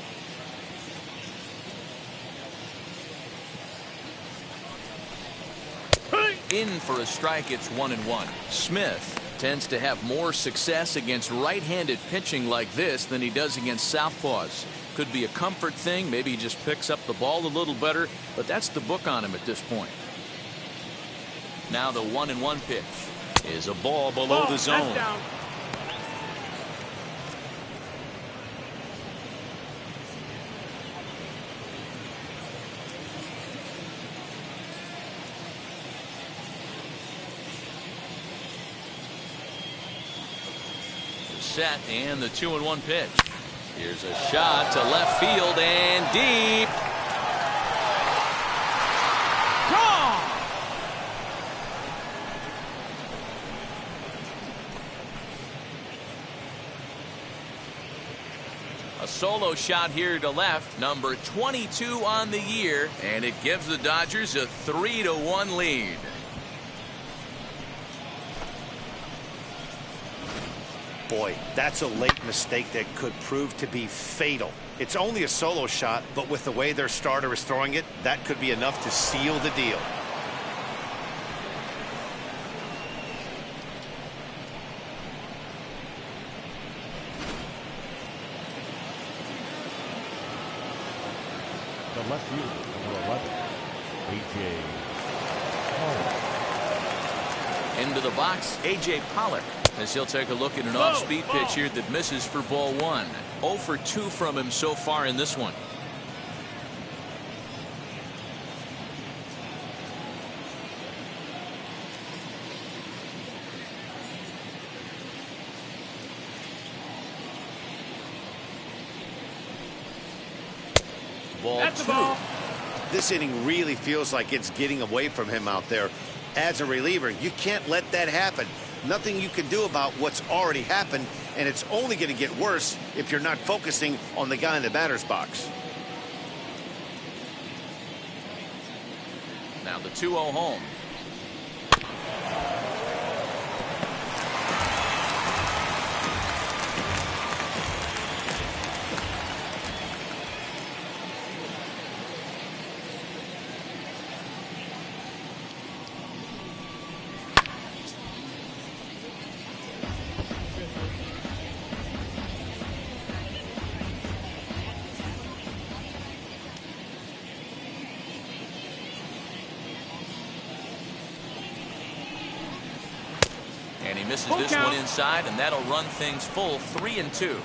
In for a strike, it's 1-1. Smith tends to have more success against right-handed pitching like this than he does against southpaws. Could be a comfort thing, maybe he just picks up the ball a little better, but that's the book on him at this point. Now the 1-1 pitch. is a ball below the zone. That's down. Set and the 2-1 pitch. Here's a shot to left field and deep. Gone. A solo shot here to left, number 22 on the year, and it gives the Dodgers a 3-1 lead. Boy, that's a late mistake that could prove to be fatal. It's only a solo shot, but with the way their starter is throwing it, that could be enough to seal the deal. The left fielder, number 11, A.J. Pollock. Into the box, A.J. Pollock, as he'll take a look at an off-speed pitch here that misses for ball 1. 0 for 2 from him so far in this one. Ball That's 2. the ball. This inning really feels like it's getting away from him out there. As a reliever, you can't let that happen. Nothing you can do about what's already happened, and it's only going to get worse if you're not focusing on the guy in the batter's box. Now the 2-0 home. And he misses this one inside, and that'll run things full 3-2.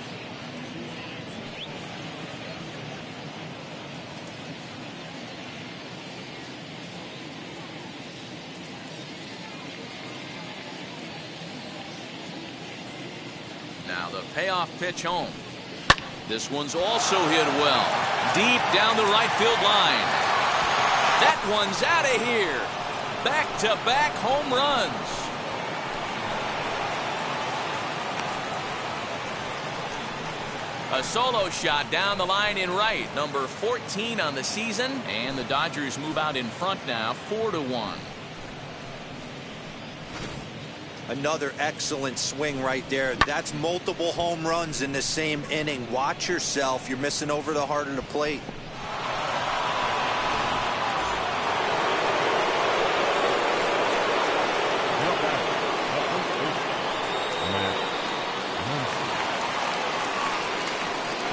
Now the payoff pitch home. This one's also hit well. Deep down the right field line. That one's out of here. Back-to-back home runs. A solo shot down the line in right, number 14 on the season, and the Dodgers move out in front now, 4-1. Another excellent swing right there. That's multiple home runs in the same inning. Watch yourself. You're missing over the heart of the plate.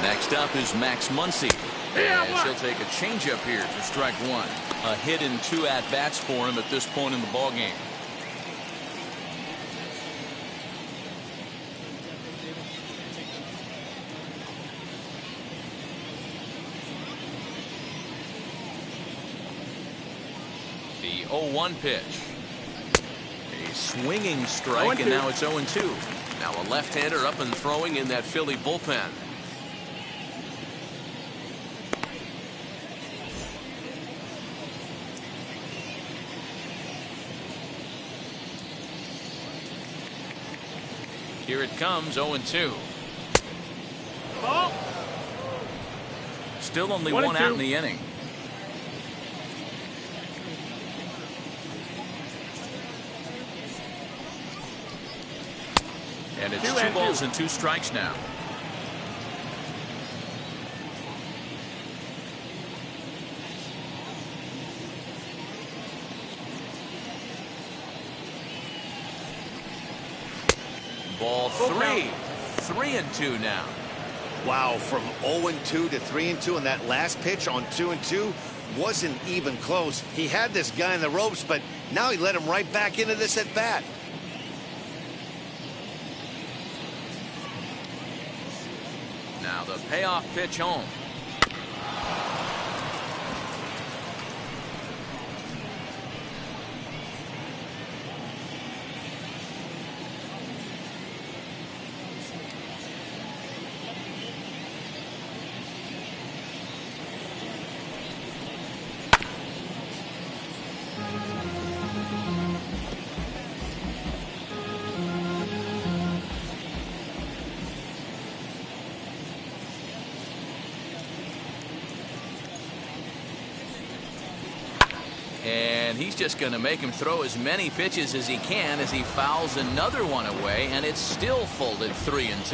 Next up is Max Muncy. And he'll take a changeup here for strike 1. A hit in 2 at-bats for him at this point in the ballgame. The 0-1 pitch. A swinging strike, and now it's 0-2. Now a left-hander up and throwing in that Philly bullpen. Here it comes, 0-2. Ball. Still only 1 out in the inning. And it's 2 balls and 2 strikes now. Ball 3. 3-2 now. Wow, from 0-2 to 3-2, and that last pitch on 2-2 wasn't even close. He had this guy in the ropes, but now he let him right back into this at bat. Now the payoff pitch home. And he's just going to make him throw as many pitches as he can as he fouls another one away, and it's still folded 3-2.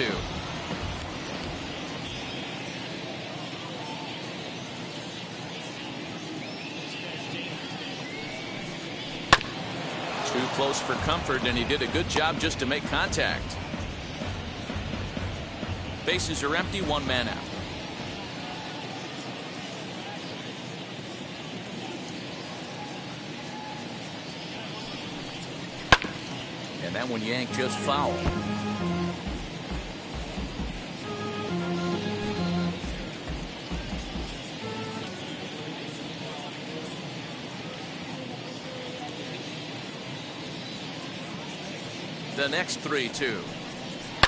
Too close for comfort, and he did a good job just to make contact. Bases are empty, one man out. And that one yanked just foul. The next 3-2.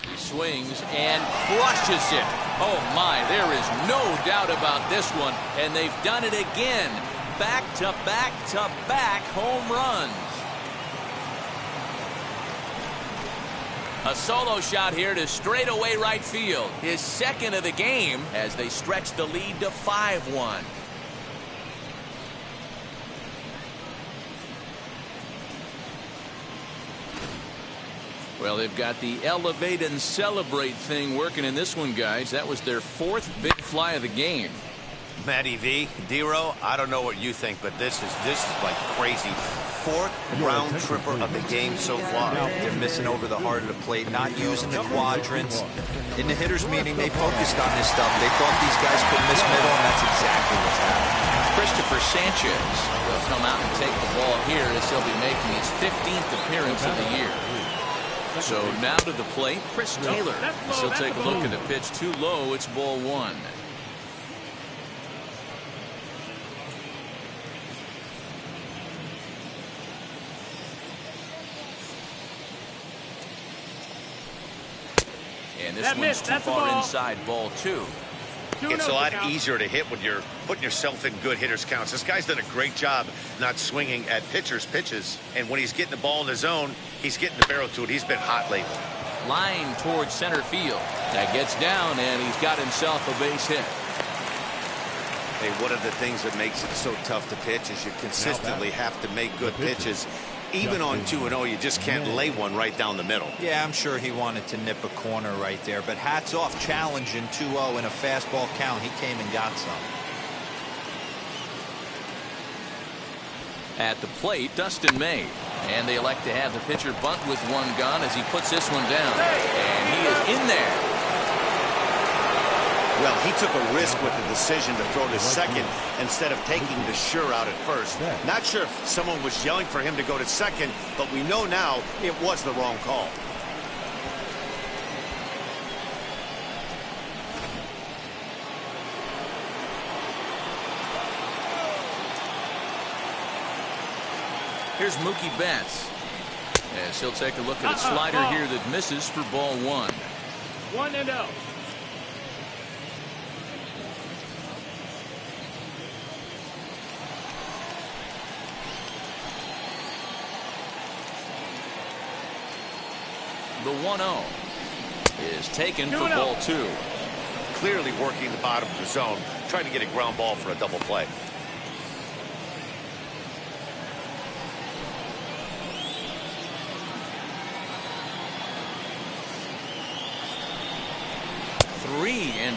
He swings and crushes it. Oh my, there is no doubt about this one. And they've done it again. Back to back to back home runs. A solo shot here to straightaway right field. His second of the game as they stretch the lead to 5-1. Well, they've got the elevate and celebrate thing working in this one, guys. That was their 4th big fly of the game. Matty V, D-Row, I don't know what you think, but this is like crazy. 4th round tripper of the game so far. They're missing over the heart of the plate, not using the quadrants. In the hitters meeting, they focused on this stuff. They thought these guys could miss middle, and that's exactly what's happening. Christopher Sanchez will come out and take the ball here as he'll be making his 15th appearance of the year. So now to the plate, Chris Taylor. As he'll take a look at the pitch too low. It's ball 1. And this one's too far inside, ball 2. It's a lot easier to hit when you're putting yourself in good hitters counts. This guy's done a great job not swinging at pitchers' pitches. And when he's getting the ball in the zone, he's getting the barrel to it. He's been hot lately. Line towards center field. That gets down, and he's got himself a base hit. Hey, one of the things that makes it so tough to pitch is you consistently have to make good pitches. Even on 2-0, you just can't lay one right down the middle. Yeah, I'm sure he wanted to nip a corner right there, but hats off, challenging 2-0 in a fastball count. He came and got some. At the plate, Dustin May. And they elect to have the pitcher bunt with one gun as he puts this one down. And he is in there. Well, he took a risk with the decision to throw to second instead of taking the sure out at first. Not sure if someone was yelling for him to go to second, but we know now it was the wrong call. Here's Mookie Betts. As he'll take a look at a slider here that misses for ball 1. 1-0. The 1-0 is taken for ball 2. Clearly working the bottom of the zone, trying to get a ground ball for a double play.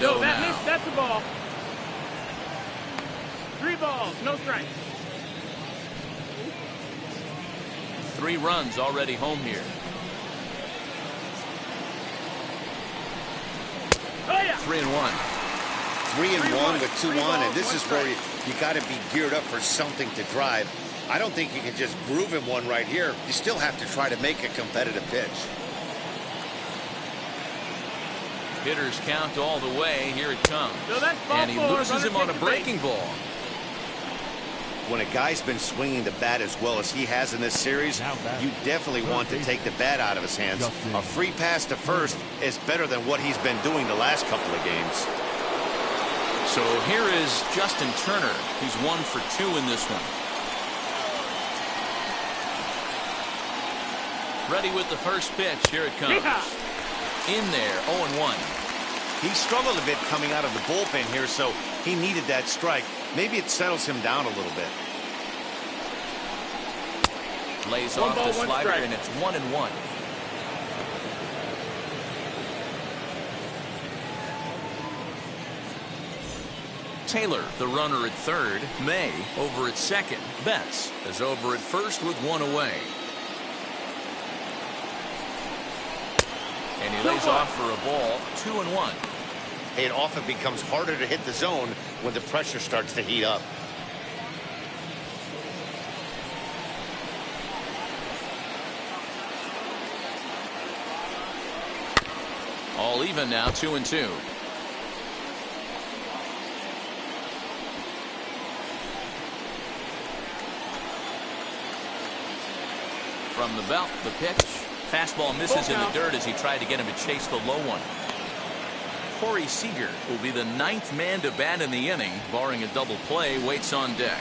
No, that now. missed. That's a ball. 3 balls, no strikes. 3 runs already home here. Oh, yeah. 3-1. 3-1 with 2 on, and this is where you got to be geared up for something to drive. I don't think you can just groove him one right here. You still have to try to make a competitive pitch. Hitters count all the way. Here it comes. So that's ball And he four. loses him on a breaking ball. When a guy's been swinging the bat as well as he has in this series, you definitely want to take the bat out of his hands. A free pass to first is better than what he's been doing the last couple of games. So here is Justin Turner. He's 1 for 2 in this one. Ready with the first pitch. Here it comes. In there, 0-1. He struggled a bit coming out of the bullpen here, so he needed that strike. Maybe it settles him down a little bit. Lays off the slider, and it's 1-1. Taylor, the runner at third. May over at second. Betts is over at first with 1 away. And he lays off for a ball. 2-1. It often becomes harder to hit the zone when the pressure starts to heat up. All even now, 2-2. From the belt, the pitch. Fastball misses in the dirt as he tried to get him to chase the low one. Corey Seager will be the 9th man to bat in the inning, barring a double play, waits on deck.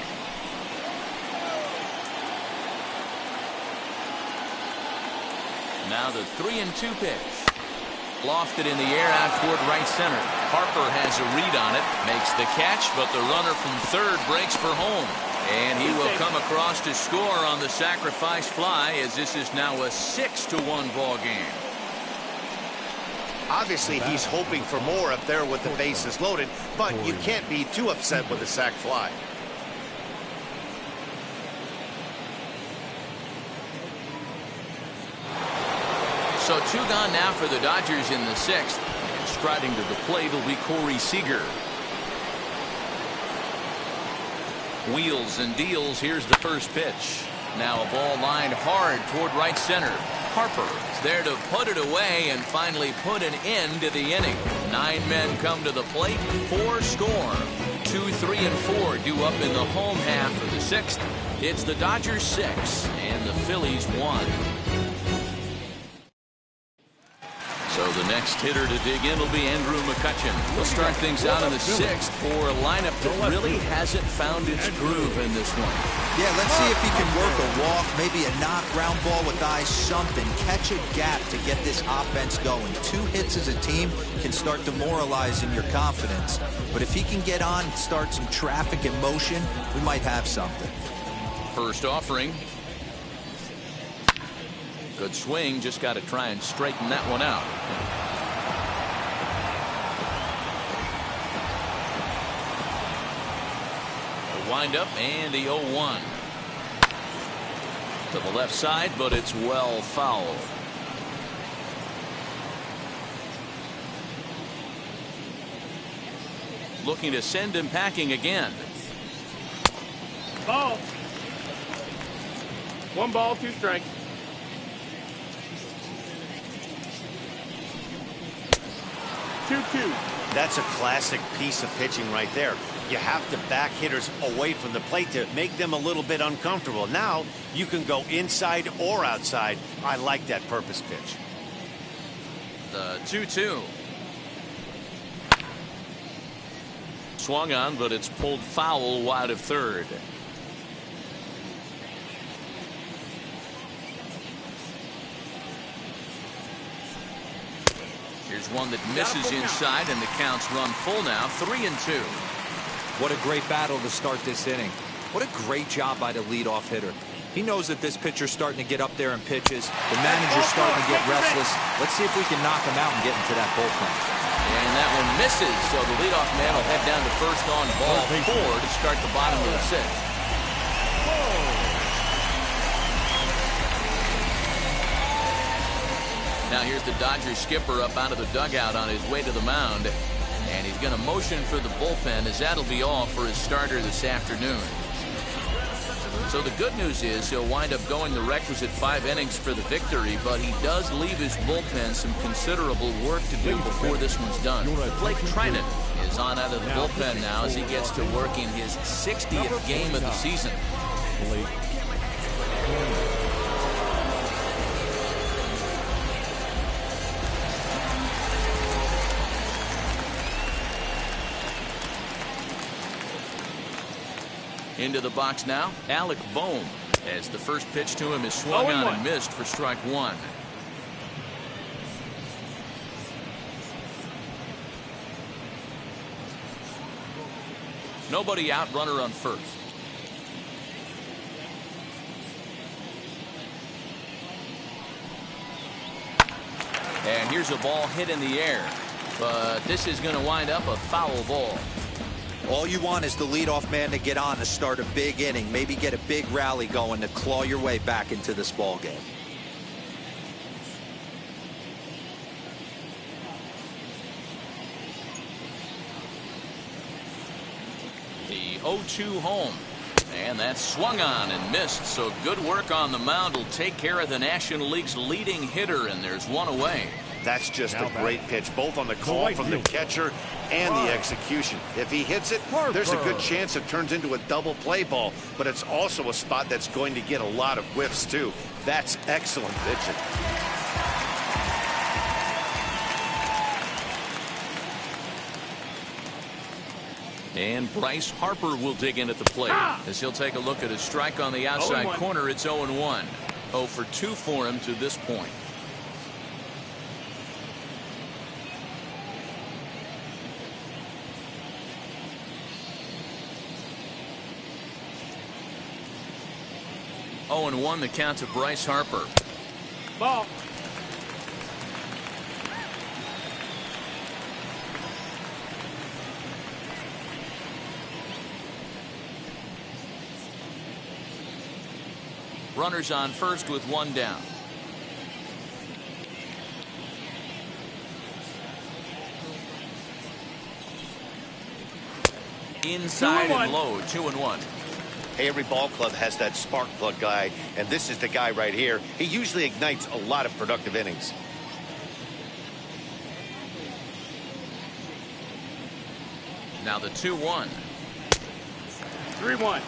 Now the 3-2 pitch. Lofted in the air out toward right center. Harper has a read on it, makes the catch, but the runner from third breaks for home. And he will come across to score on the sacrifice fly, as this is now a 6-1 ball game. Obviously, he's hoping for more up there with the bases loaded, but you can't be too upset with the sac fly. So 2 gone now for the Dodgers in the 6th. And striding to the plate will be Corey Seager. Wheels and deals. Here's the first pitch. Now a ball lined hard toward right center. Harper is there to put it away and finally put an end to the inning. 9 men come to the plate. 4 score. 2, 3, and 4 due up in the home half of the 6th. It's the Dodgers 6 and the Phillies 1. So the next hitter to dig in will be Andrew McCutchen. We'll start things out in the 6th for a lineup that really hasn't found its groove in this one. Yeah, let's see if he can work a walk, maybe a knock, ground ball with eyes, something. Catch a gap to get this offense going. 2 hits as a team can start demoralizing your confidence. But if he can get on and start some traffic in motion, we might have something. First offering. Good swing, just got to try and straighten that one out. A windup and the 0-1. To the left side, but it's well fouled. Looking to send him packing again. Ball. 1 ball, 2 strikes. 2-2. That's a classic piece of pitching right there. You have to back hitters away from the plate to make them a little bit uncomfortable. Now you can go inside or outside. I like that purpose pitch. The 2-2. Swung on, but it's pulled foul wide of third. Here's one that misses inside, and the count's run full now. 3-2. What a great battle to start this inning. What a great job by the leadoff hitter. He knows that this pitcher's starting to get up there in pitches. The manager's starting to get restless. Let's see if we can knock him out and get into that bullpen. And that one misses, so the leadoff man will head down to first on ball 4 to start the bottom of the 6th. Now here's the Dodgers skipper up out of the dugout on his way to the mound. And he's going to motion for the bullpen, as that'll be all for his starter this afternoon. So the good news is he'll wind up going the requisite 5 innings for the victory, but he does leave his bullpen some considerable work to do before this one's done. Blake Trinan is on out of the bullpen now as he gets to work in his 60th game of the season. Into the box now, Alec Bohm, as the first pitch to him is swung on and missed for strike 1. Nobody out, runner on first. And here's a ball hit in the air, but this is going to wind up a foul ball. All you want is the leadoff man to get on to start a big inning, maybe get a big rally going to claw your way back into this ball game. The 0-2 home, and that's swung on and missed, so good work on the mound will take care of the National League's leading hitter, and there's one away. That's just a great pitch, both on the call from the catcher and the execution. If he hits it, there's a good chance it turns into a double play ball, but it's also a spot that's going to get a lot of whiffs, too. That's excellent pitching. And Bryce Harper will dig in at the plate as he'll take a look at his strike on the outside corner. It's 0-1. 0 for 2 for him to this point. Oh, and 1 the count to Bryce Harper. Ball. Runners on first with 1 down. Inside and low, 2-1. Hey, every ball club has that spark plug guy, and this is the guy right here. He usually ignites a lot of productive innings. Now the 2-1. 3-1.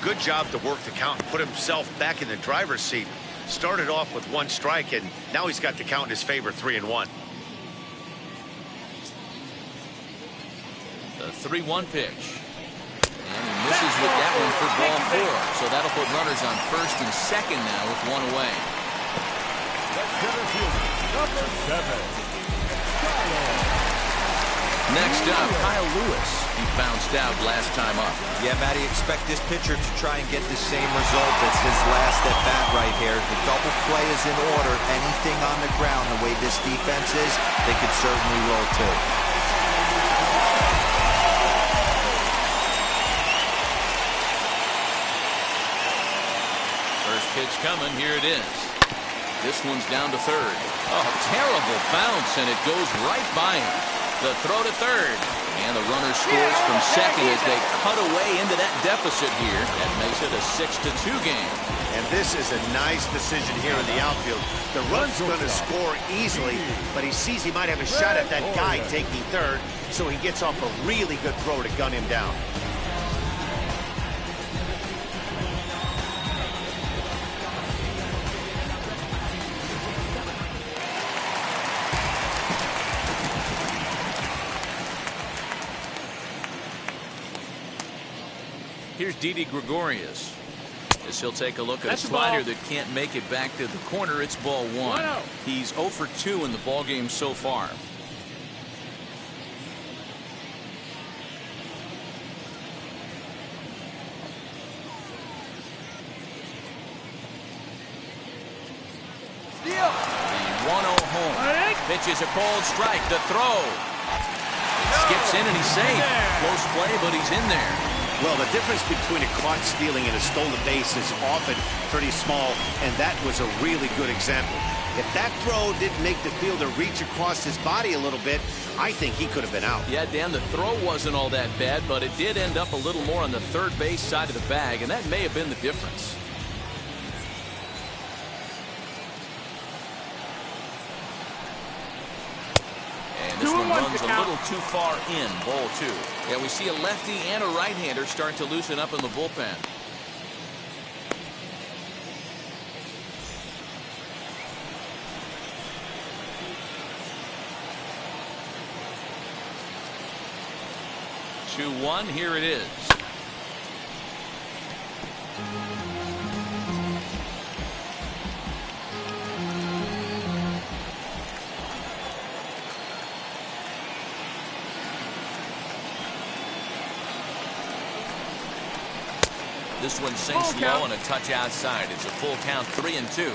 Good job to work the count and put himself back in the driver's seat. Started off with 1 strike, and now he's got the count in his favor, 3-1. The 3-1 pitch. And he misses with that one for ball 4. So that'll put runners on first and second now with 1 away. Number 7. Next up, Kyle Lewis. He bounced out last time up. Yeah, Matty, expect this pitcher to try and get the same result as his last at bat right here. The double play is in order. Anything on the ground, the way this defense is, they could certainly roll too. First pitch coming. Here it is. This one's down to third. Oh, terrible bounce, and it goes right by him. The throw to third. And the runner scores from second as they cut away into that deficit here. That makes it a 6-2 game. And this is a nice decision here in the outfield. The run's going to score easily, but he sees he might have a shot at that guy taking third, so he gets off a really good throw to gun him down. Here's Didi Gregorius as he'll take a look at a slider that can't make it back to the corner. It's ball 1. He's 0 for 2 in the ball game so far. The 1-0 home. Pitches a cold strike. The throw. Skips in and he's safe. Close play, but he's in there. Well, the difference between a caught stealing and a stolen base is often pretty small, and that was a really good example. If that throw didn't make the fielder reach across his body a little bit, I think he could have been out. Yeah, Dan, the throw wasn't all that bad, but it did end up a little more on the third base side of the bag, and that may have been the difference. And this one runs a little too far in, ball 2. Yeah, we see a lefty and a right-hander start to loosen up in the bullpen. One, here it is. This one sinks low and a touch outside. It's a full count, 3-2.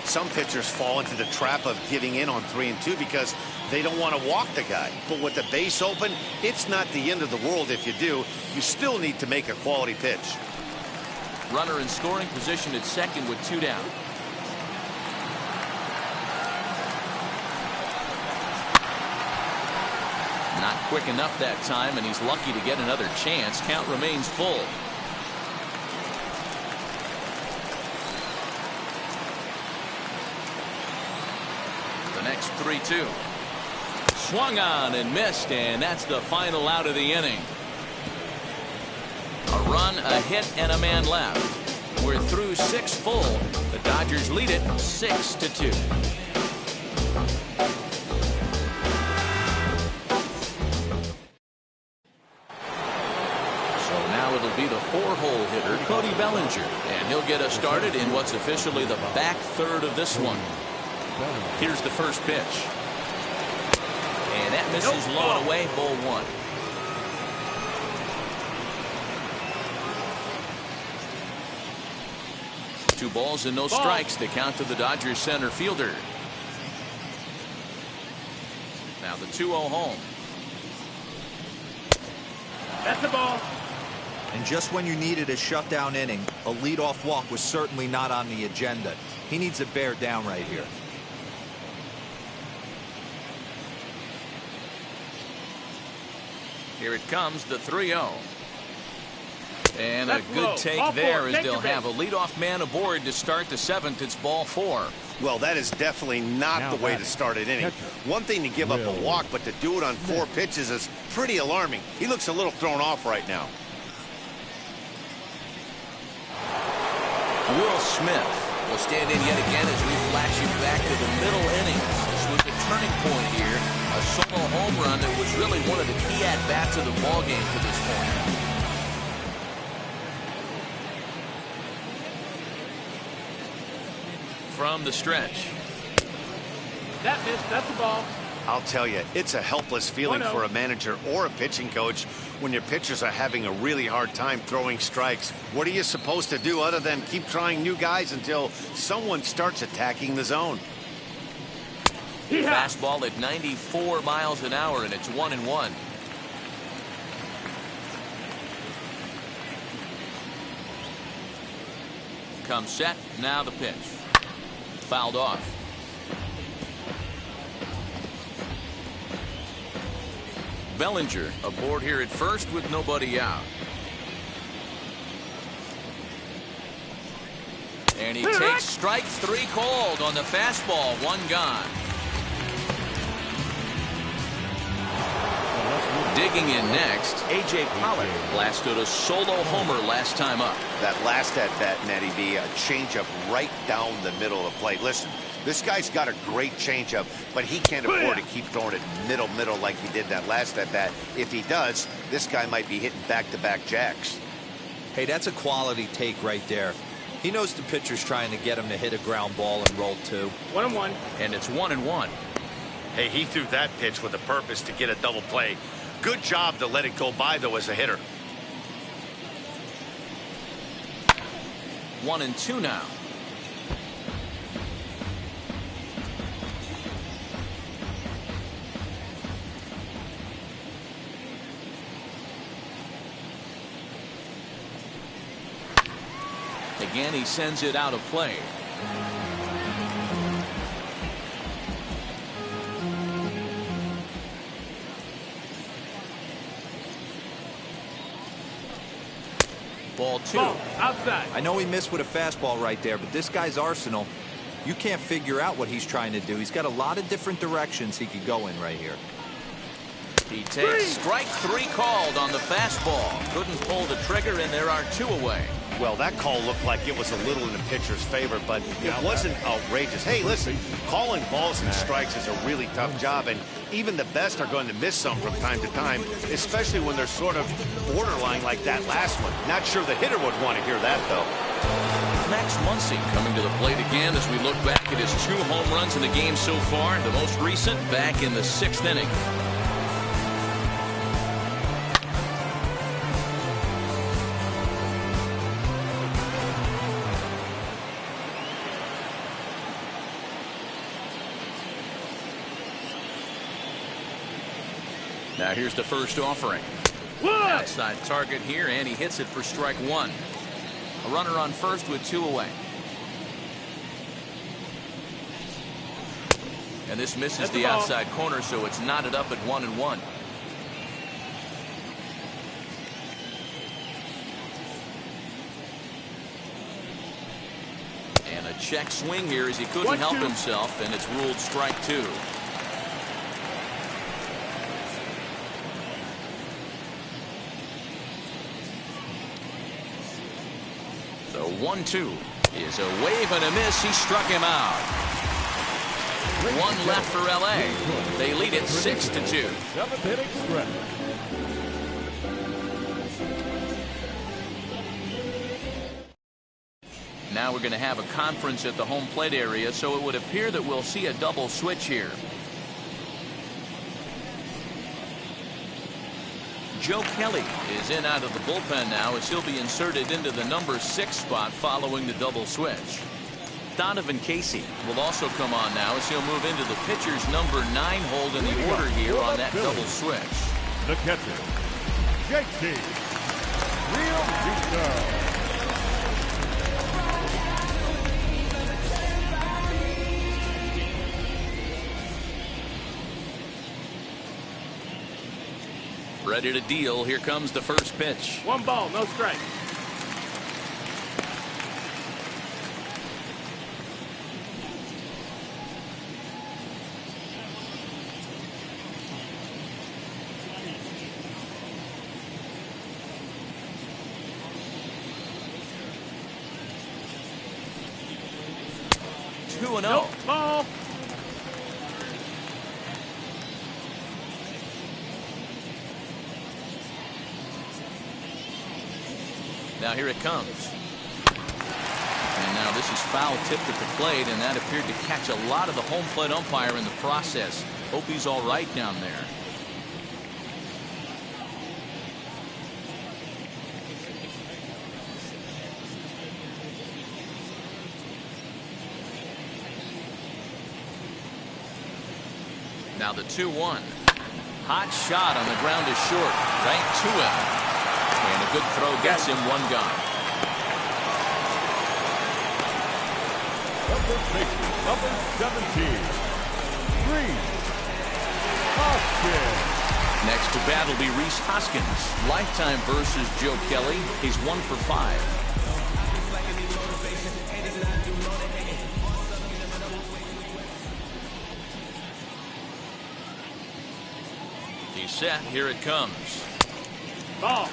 Some pitchers fall into the trap of giving in on 3-2 because they don't want to walk the guy. But with the base open, it's not the end of the world if you do. You still need to make a quality pitch. Runner in scoring position at second with 2 down. Not quick enough that time, and he's lucky to get another chance. Count remains full. The next 3-2. Swung on and missed, and that's the final out of the inning. A run, a hit, and a man left. We're through 6 full. The Dodgers lead it 6-2. So now it'll be the 4-hole hitter, Cody Bellinger, and he'll get us started in what's officially the back third of this one. Here's the first pitch. And that misses low and away, ball 1. Two balls and no strikes. The count to the Dodgers center fielder. Now the 2-0 home. That's the ball. And just when you needed a shutdown inning, a leadoff walk was certainly not on the agenda. He needs to bear down right here. Here it comes, the 3-0. And a good take ball there 4. as they'll have a leadoff man aboard to start the 7th. It's ball 4. Well, that is definitely not the way to start an inning. One thing to give up a walk, but to do it on 4 pitches is pretty alarming. He looks a little thrown off right now. Will Smith will stand in yet again as we flash you back to the middle innings. This was the turning point here. A solo home run that was really one of the key at-bats of the ballgame to this point. From the stretch. That missed. That's the ball. I'll tell you, it's a helpless feeling for a manager or a pitching coach when your pitchers are having a really hard time throwing strikes. What are you supposed to do other than keep trying new guys until someone starts attacking the zone? Fastball at 94 miles an hour, and it's 1-1. Comes set. Now the pitch. Fouled off. Bellinger aboard here at first with nobody out. And he takes strike 3 called on the fastball. 1 gone. Digging in next, A.J. Pollock blasted a solo homer last time up. That last at-bat, Nettie B, a changeup right down the middle of the plate. Listen, this guy's got a great changeup, but he can't afford to keep throwing it middle like he did that last at-bat. If he does, this guy might be hitting back-to-back jacks. Hey, that's a quality take right there. He knows the pitcher's trying to get him to hit a ground ball and roll 2. 1-1. And it's 1-1. Hey, he threw that pitch with a purpose to get a double play. Good job to let it go by, though, as a hitter. 1-2 now. Again, he sends it out of play. Ball 2. Ball, outside. I know he missed with a fastball right there, but this guy's arsenal, you can't figure out what he's trying to do. He's got a lot of different directions he could go in right here. He takes strike 3 called on the fastball. Couldn't pull the trigger, and there are 2 away. Well, that call looked like it was a little in the pitcher's favor, but it wasn't outrageous. Hey, listen, calling balls and strikes is a really tough job, and even the best are going to miss some from time to time, especially when they're sort of borderline like that last one. Not sure the hitter would want to hear that, though. Max Muncy coming to the plate again as we look back at his 2 home runs in the game so far. The most recent back in the 6th inning. Now here's the first offering. Outside target here, and he hits it for strike 1. A runner on first with 2 away. And this misses the outside corner, so it's knotted up at 1-1. And a check swing here as he couldn't help himself, and it's ruled strike 2. The 1-2 is a wave and a miss. He struck him out. 1 left for LA. They lead it 6-2. 7th inning stretch. Now we're going to have a conference at the home plate area, so it would appear that we'll see a double switch here. Joe Kelly is in out of the bullpen now as he'll be inserted into the number 6 spot following the double switch. Donovan Casey will also come on now as he'll move into the pitcher's number 9 hold in the order here on that double switch. The catcher, JT Realmuto. Ready to deal. Here comes the first pitch. 1 ball, no strike. Nope, ball. Now here it comes. And now this is foul tipped at the plate, and that appeared to catch a lot of the home plate umpire in the process. Hope he's all right down there. Now the 2-1. Hot shot on the ground is short. Right to him. And a good throw gets him 1 gone. Number 17, Reese Hoskins. Next to bat will be Reese Hoskins. Lifetime versus Joe Kelly. He's 1 for 5. He's set. Here it comes. Ball.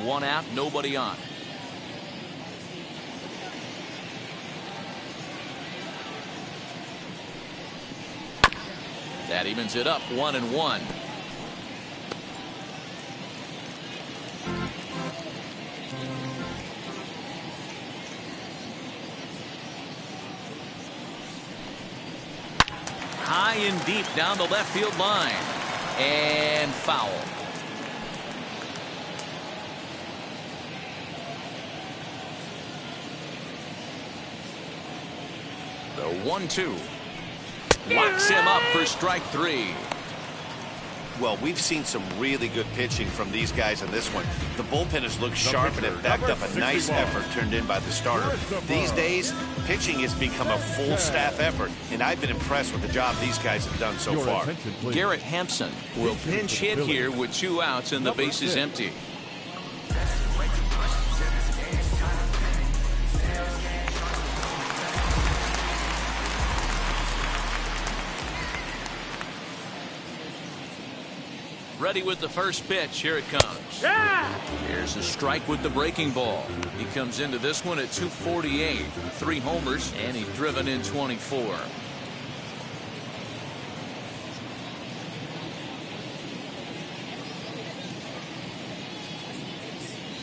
One out, nobody on. That evens it up 1-1. High and deep down the left field line. And foul. The 1-2 locks him up for strike 3. well. We've seen some really good pitching from these guys in this one. The bullpen has looked sharp, and it backed up a nice effort turned in by the starter. These days, pitching has become a full staff effort, and I've been impressed with the job these guys have done so far. Garrett Hampson will pinch hit here with 2 outs and the bases empty. Ready with the first pitch. Here it comes. Yeah! Here's a strike with the breaking ball. He comes into this one at 248. 3 homers, and he's driven in 24.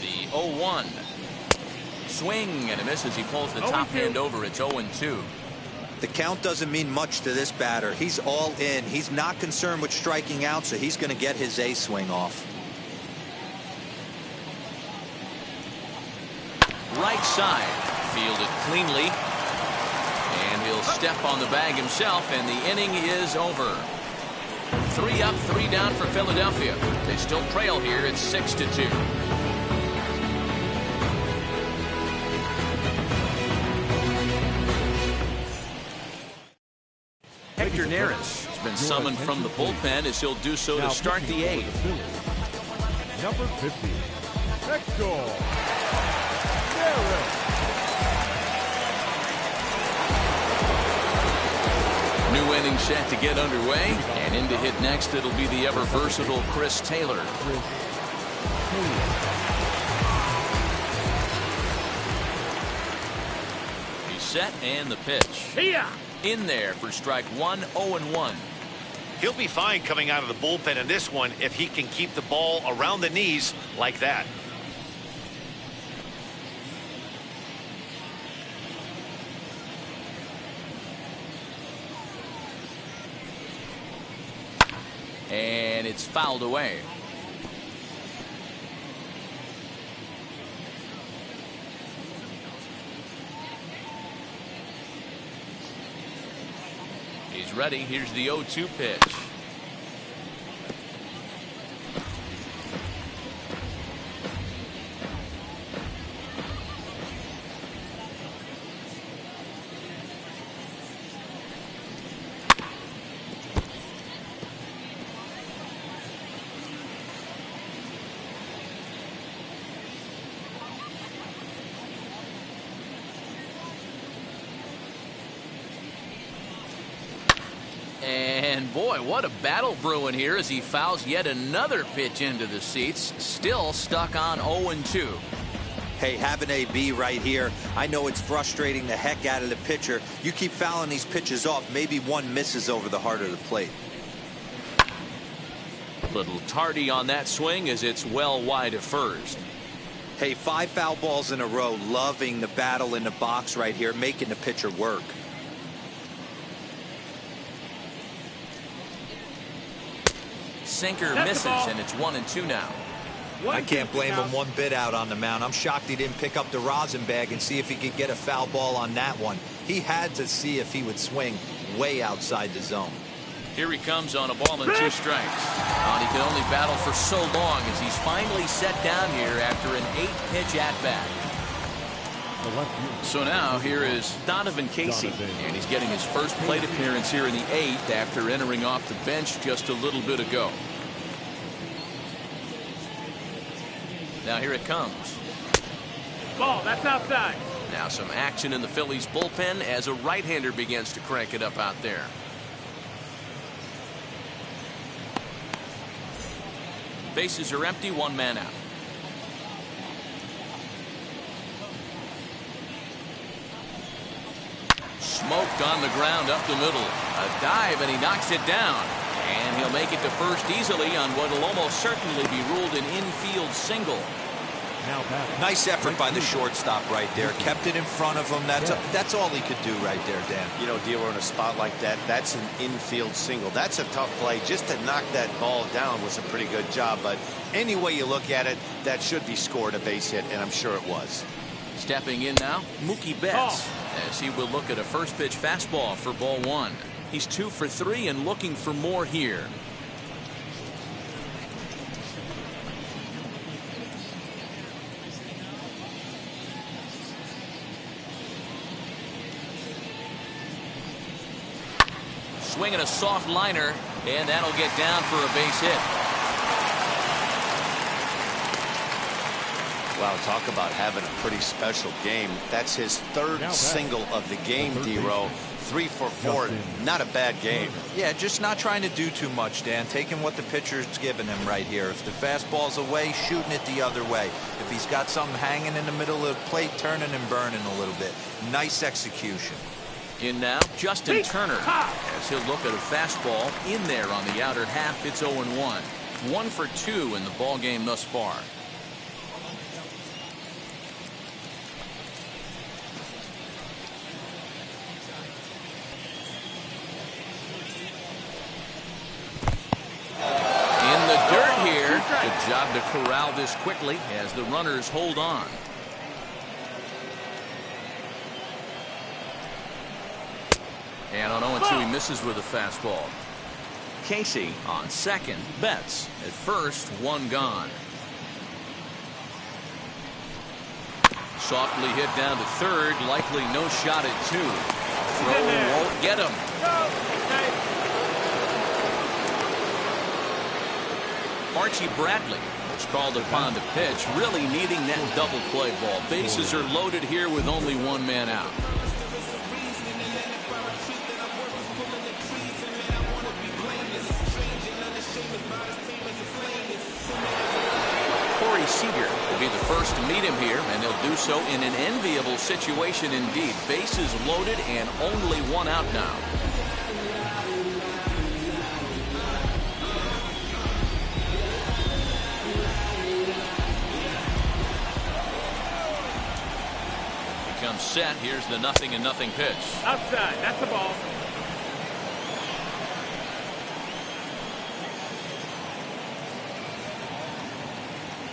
The 0-1. Swing and a miss as he pulls the top hand over. It's 0-2. The count doesn't mean much to this batter. He's all in. He's not concerned with striking out, so he's going to get his A swing off. Right side. Fielded cleanly. And he'll step on the bag himself, and the inning is over. 3 up, 3 down for Philadelphia. They still trail here at 6-2. Hector Neris has been summoned from the bullpen as he'll do so to start the 8th. Number 50, Hector Neris. New inning set to get underway, and in to hit next it'll be the ever versatile Chris Taylor. He's set, and the pitch. In there for strike 1, 0-1. He'll be fine coming out of the bullpen in this one if he can keep the ball around the knees like that. And it's fouled away. He's ready. Here's the 0-2 pitch. And boy, what a battle brewing here as he fouls yet another pitch into the seats. Still stuck on 0-2. Hey, have an AB right here. I know it's frustrating the heck out of the pitcher. You keep fouling these pitches off, maybe one misses over the heart of the plate. Little tardy on that swing as it's well wide of first. Hey, 5 foul balls in a row. Loving the battle in the box right here, making the pitcher work. Sinker misses, and it's 1-2 now. I can't blame him one bit out on the mound. I'm shocked he didn't pick up the rosin bag and see if he could get a foul ball on that one. He had to see if he would swing way outside the zone. Here he comes on a ball and 2 strikes. And he could only battle for so long as he's finally set down here after an 8-pitch at-bat. So now here is Donovan Casey, and he's getting his first plate appearance here in the 8th after entering off the bench just a little bit ago. Now here it comes. Ball, that's outside. Now some action in the Phillies bullpen as a right-hander begins to crank it up out there. Bases are empty, 1 man out. Smoked on the ground up the middle. A dive, and he knocks it down. And he'll make it to first easily on what will almost certainly be ruled an infield single. Nice effort by the shortstop right there. Kept it in front of him. That's all he could do right there, Dan. You know, Dealer, in a spot like that, that's an infield single. That's a tough play. Just to knock that ball down was a pretty good job. But any way you look at it, that should be scored a base hit, and I'm sure it was. Stepping in now, Mookie Betts, as he will look at a first pitch fastball for ball 1. He's 2 for 3 and looking for more here. swinging a soft liner, and that'll get down for a base hit. Wow, talk about having a pretty special game. That's his third single of the game, D-Row. 3 for 4, not a bad game. Yeah, just not trying to do too much, Dan. Taking what the pitcher's giving him right here. If the fastball's away, shooting it the other way. If he's got something hanging in the middle of the plate, turning and burning a little bit. Nice execution. In now, Justin Turner, as he'll look at a fastball in there on the outer half. It's 0-1. 1 for 2 in the ball game thus far. Good job to corral this quickly as the runners hold on. And on 0-2, he misses with a fastball. Casey on second. Betts at first. 1 gone. Softly hit down to third. Likely no shot at 2. Throw won't get him. Archie Bradley was called upon to pitch, really needing that double play ball. Bases are loaded here with only 1 man out. Corey Seager will be the first to meet him here, and he'll do so in an enviable situation indeed. Bases loaded and only 1 out now. Set. Here's the 0-0 pitch. Outside. That's the ball.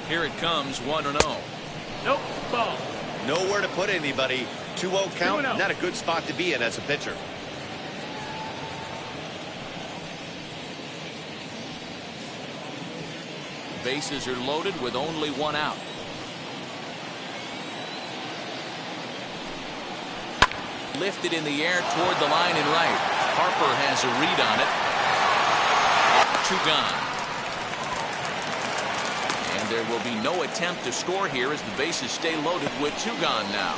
Here it comes. 1-0. Nope. Ball. Nowhere to put anybody. 2-0 count. 2-0. Not a good spot to be in as a pitcher. Bases are loaded with only 1 out. Lifted in the air toward the line and right. Harper has a read on it. 2 gone. And there will be no attempt to score here as the bases stay loaded with 2 gone now.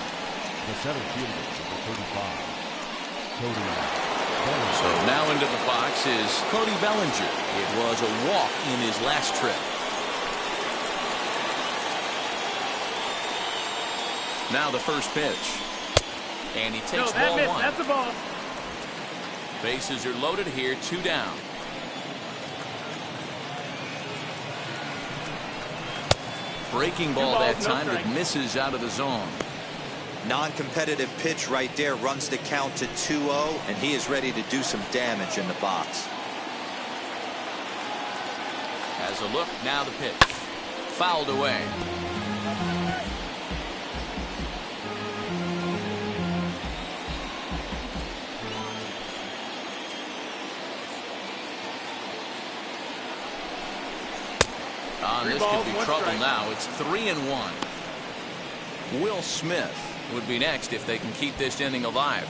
The center fielder, 35. Cody. So now into the box is Cody Bellinger. It was a walk in his last trip. Now the first pitch. And he takes ball 1. That's the ball. Bases are loaded here. 2 down. Breaking ball that time, but misses out of the zone. Non-competitive pitch right there. Runs the count to 2-0, and he is ready to do some damage in the box. Has a look. Now the pitch. Fouled away. This could be trouble now. It's 3-1. Will Smith would be next if they can keep this inning alive.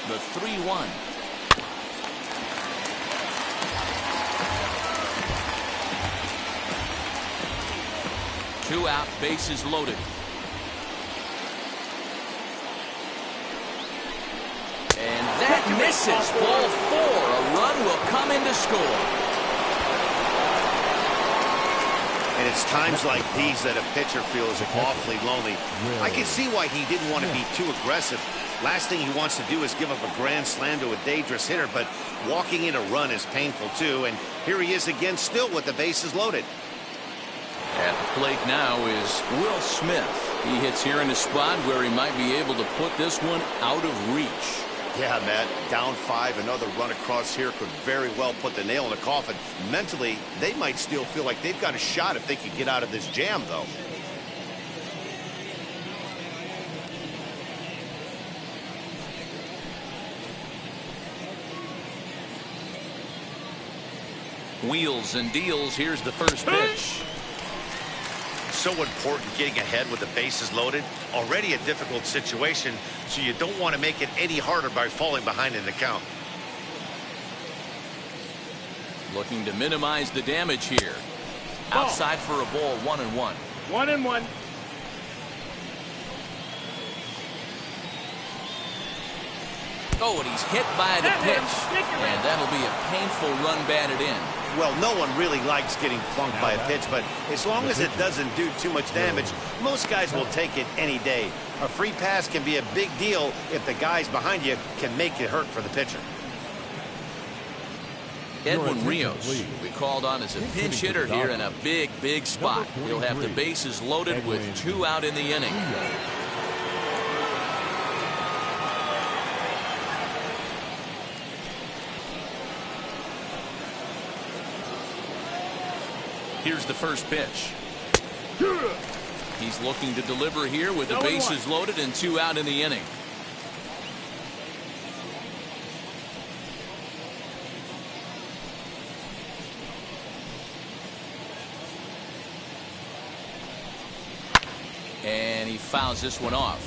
The 3-1. Two out, bases loaded. And that misses. Ball 4. A run will come in to score. And it's times like these that a pitcher feels awfully lonely. I can see why he didn't want to be too aggressive. Last thing he wants to do is give up a grand slam to a dangerous hitter, but walking in a run is painful too. And here he is again, still with the bases loaded. At the plate now is Will Smith. He hits here in a spot where he might be able to put this one out of reach. Yeah, Matt, down 5, another run across here could very well put the nail in the coffin. Mentally, they might still feel like they've got a shot if they could get out of this jam, though. Wheels and deals. Here's the first pitch. so important getting ahead with the bases loaded. Already a difficult situation, so you don't want to make it any harder by falling behind in the count. Looking to minimize the damage here. Ball. Outside for a ball, 1-1. 1-1. Oh, and he's hit by the pitch. And that'll be a painful run batted in. Well, no one really likes getting plunked by a pitch, but as long as it doesn't do too much damage, most guys will take it any day. A free pass can be a big deal if the guys behind you can make it hurt for the pitcher. Edwin Rios, we called on as a pinch hitter here in a big spot. He'll have the bases loaded with 2 out in the inning. Here's the first pitch. He's looking to deliver here with the bases loaded and 2 out in the inning. And he fouls this one off.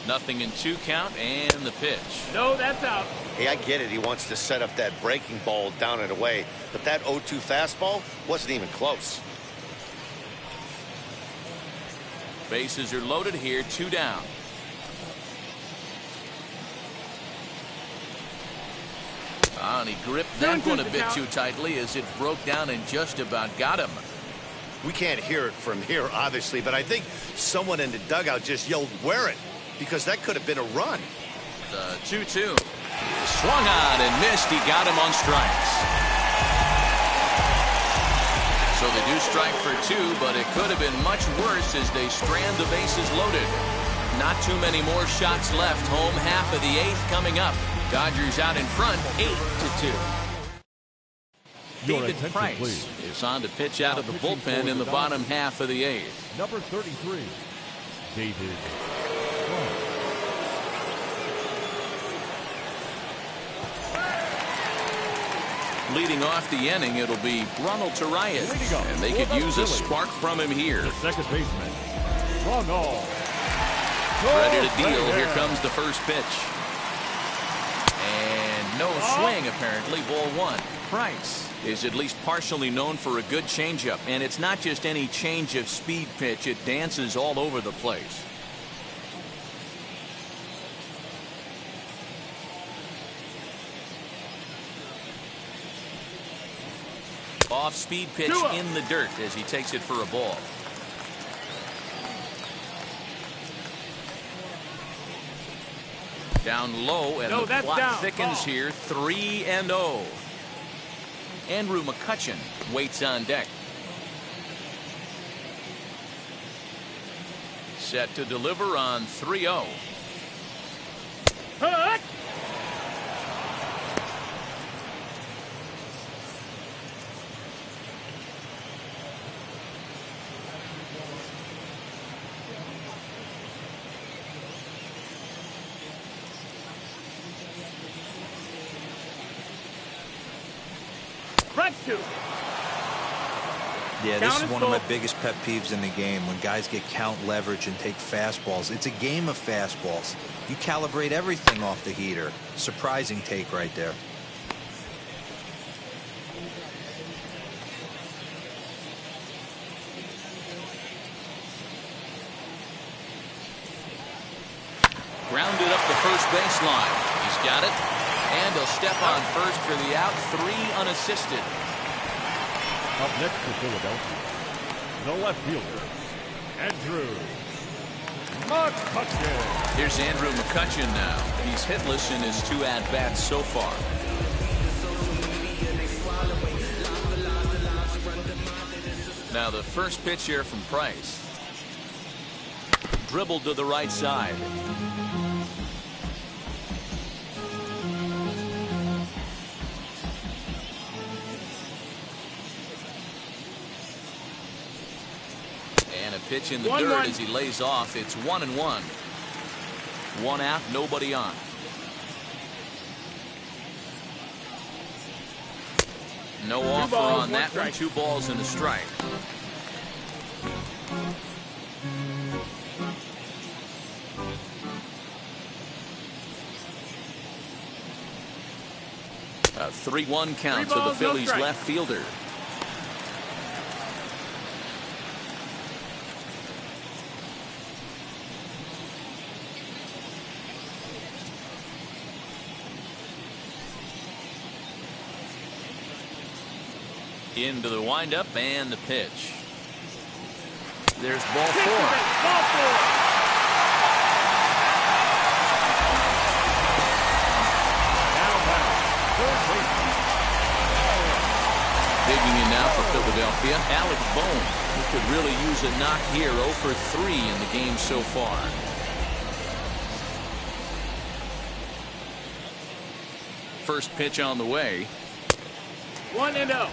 Nothing in 2 count and the pitch. No, that's out. Hey, I get it. He wants to set up that breaking ball down and away, but that 0-2 fastball wasn't even close. Bases are loaded here, 2 down. And he gripped that one a bit too tightly as it broke down and just about got him. We can't hear it from here, obviously, but I think someone in the dugout just yelled, "Wear it," because that could have been a run. The 2-2. Swung on and missed. He got him on strikes. So they do strike for 2, but it could have been much worse as they strand the bases loaded. Not too many more shots left. Home half of the 8th coming up. Dodgers out in front, 8-2. David Price is on to pitch out of the bullpen in the bottom half of the 8th. Number 33, David Price. Leading off the inning, it'll be Ronald Turias, and they could use a spark from him here. The second baseman, Ronald. Ready to deal. Here comes the first pitch. And no swing, apparently. Ball 1. Price is at least partially known for a good changeup, and it's not just any change of speed pitch. It dances all over the place. Off-speed pitch in the dirt as he takes it for a ball. Down low, and the clock thickens here. 3-0. Andrew McCutchen waits on deck. Set to deliver on 3-0. Yeah, this is one of my biggest pet peeves in the game, when guys get count leverage and take fastballs. It's a game of fastballs. You calibrate everything off the heater. Surprising take right there. Grounded up the first baseline. He's got it. And he'll step on first for the out. 3 unassisted. Up next for Philadelphia, the left fielder, Andrew McCutchen. Here's Andrew McCutchen now. He's hitless in his 2 at-bats so far. Now the first pitch here from Price. Dribbled to the right side. Pitch in the dirt as he lays off. It's 1-1. 1 out, nobody on. No offer on that one. 2 balls and a strike. A 3-1 count to the Phillies left fielder. Into the windup and the pitch. There's ball 4. Ball 4. Digging in now for Philadelphia, Alec Bohm, who could really use a knock here. 0 for 3 in the game so far. First pitch on the way. 1-0.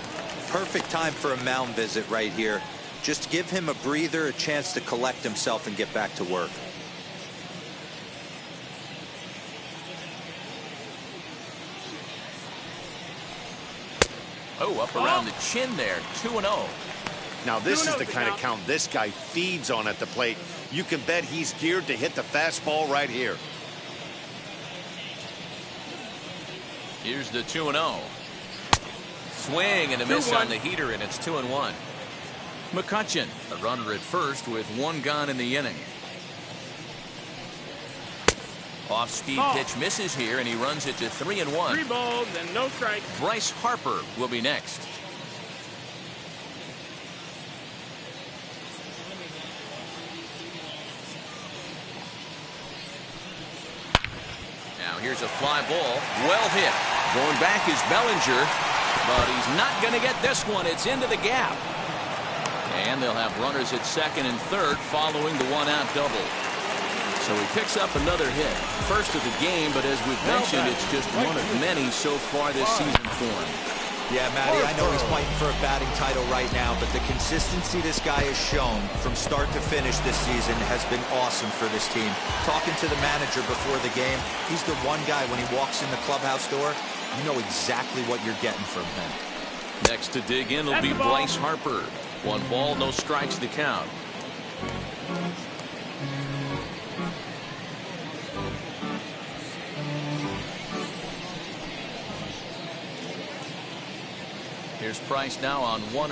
Perfect time for a mound visit right here. Just give him a breather, a chance to collect himself and get back to work. Oh, up around the chin there. 2-0. Now this is the kind of count this guy feeds on at the plate. You can bet he's geared to hit the fastball right here. Here's the 2-0. Swing and a miss on the heater, and it's 2-1. McCutchen, a runner at first with 1 gone in the inning. Off-speed pitch misses here, and he runs it to 3-1. 3 balls and no strikes. Bryce Harper will be next. Now here's a fly ball. Well hit. Going back is Bellinger, but he's not going to get this one. It's into the gap. And they'll have runners at second and third following the 1-out double. So he picks up another hit. First of the game, but as we've mentioned, it's just one of many so far this season for him. Yeah, Matty, I know he's fighting for a batting title right now, but the consistency this guy has shown from start to finish this season has been awesome for this team. Talking to the manager before the game, he's the one guy when he walks in the clubhouse door, you know exactly what you're getting from him. Next to dig in will be Bryce Harper. 1 ball, no strikes to count. Here's Price now on 1-0.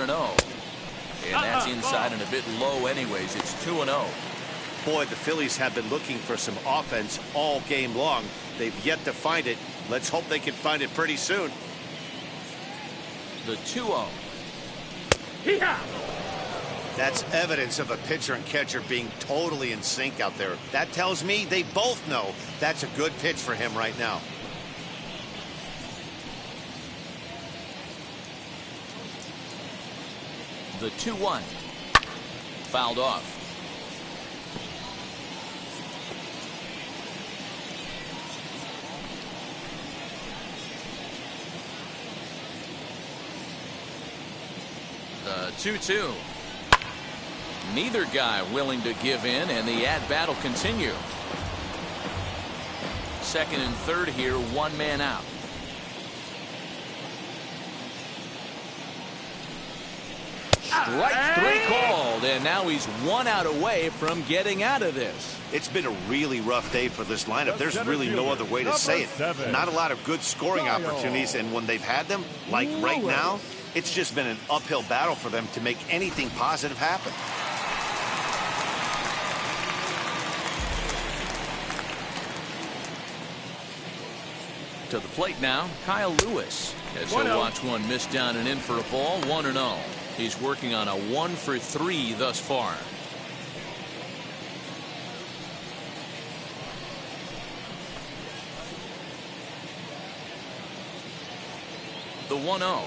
And that's inside and a bit low anyways. It's 2-0. Boy, the Phillies have been looking for some offense all game long. They've yet to find it. Let's hope they can find it pretty soon. The 2-0. That's evidence of a pitcher and catcher being totally in sync out there. That tells me they both know that's a good pitch for him right now. The 2-1. Fouled off. The 2-2. Neither guy willing to give in, and the at-bat will continue. Second and third here, 1 man out. Strike 3 called, and now he's 1 out away from getting out of this. It's been a really rough day for this lineup. There's really no other way to say it. Not a lot of good scoring opportunities, and when they've had them, like right now, it's just been an uphill battle for them to make anything positive happen. To the plate now, Kyle Lewis. As he'll watch one miss down and in for a ball, 1-0. He's working on a 1 for 3 thus far. The 1-0.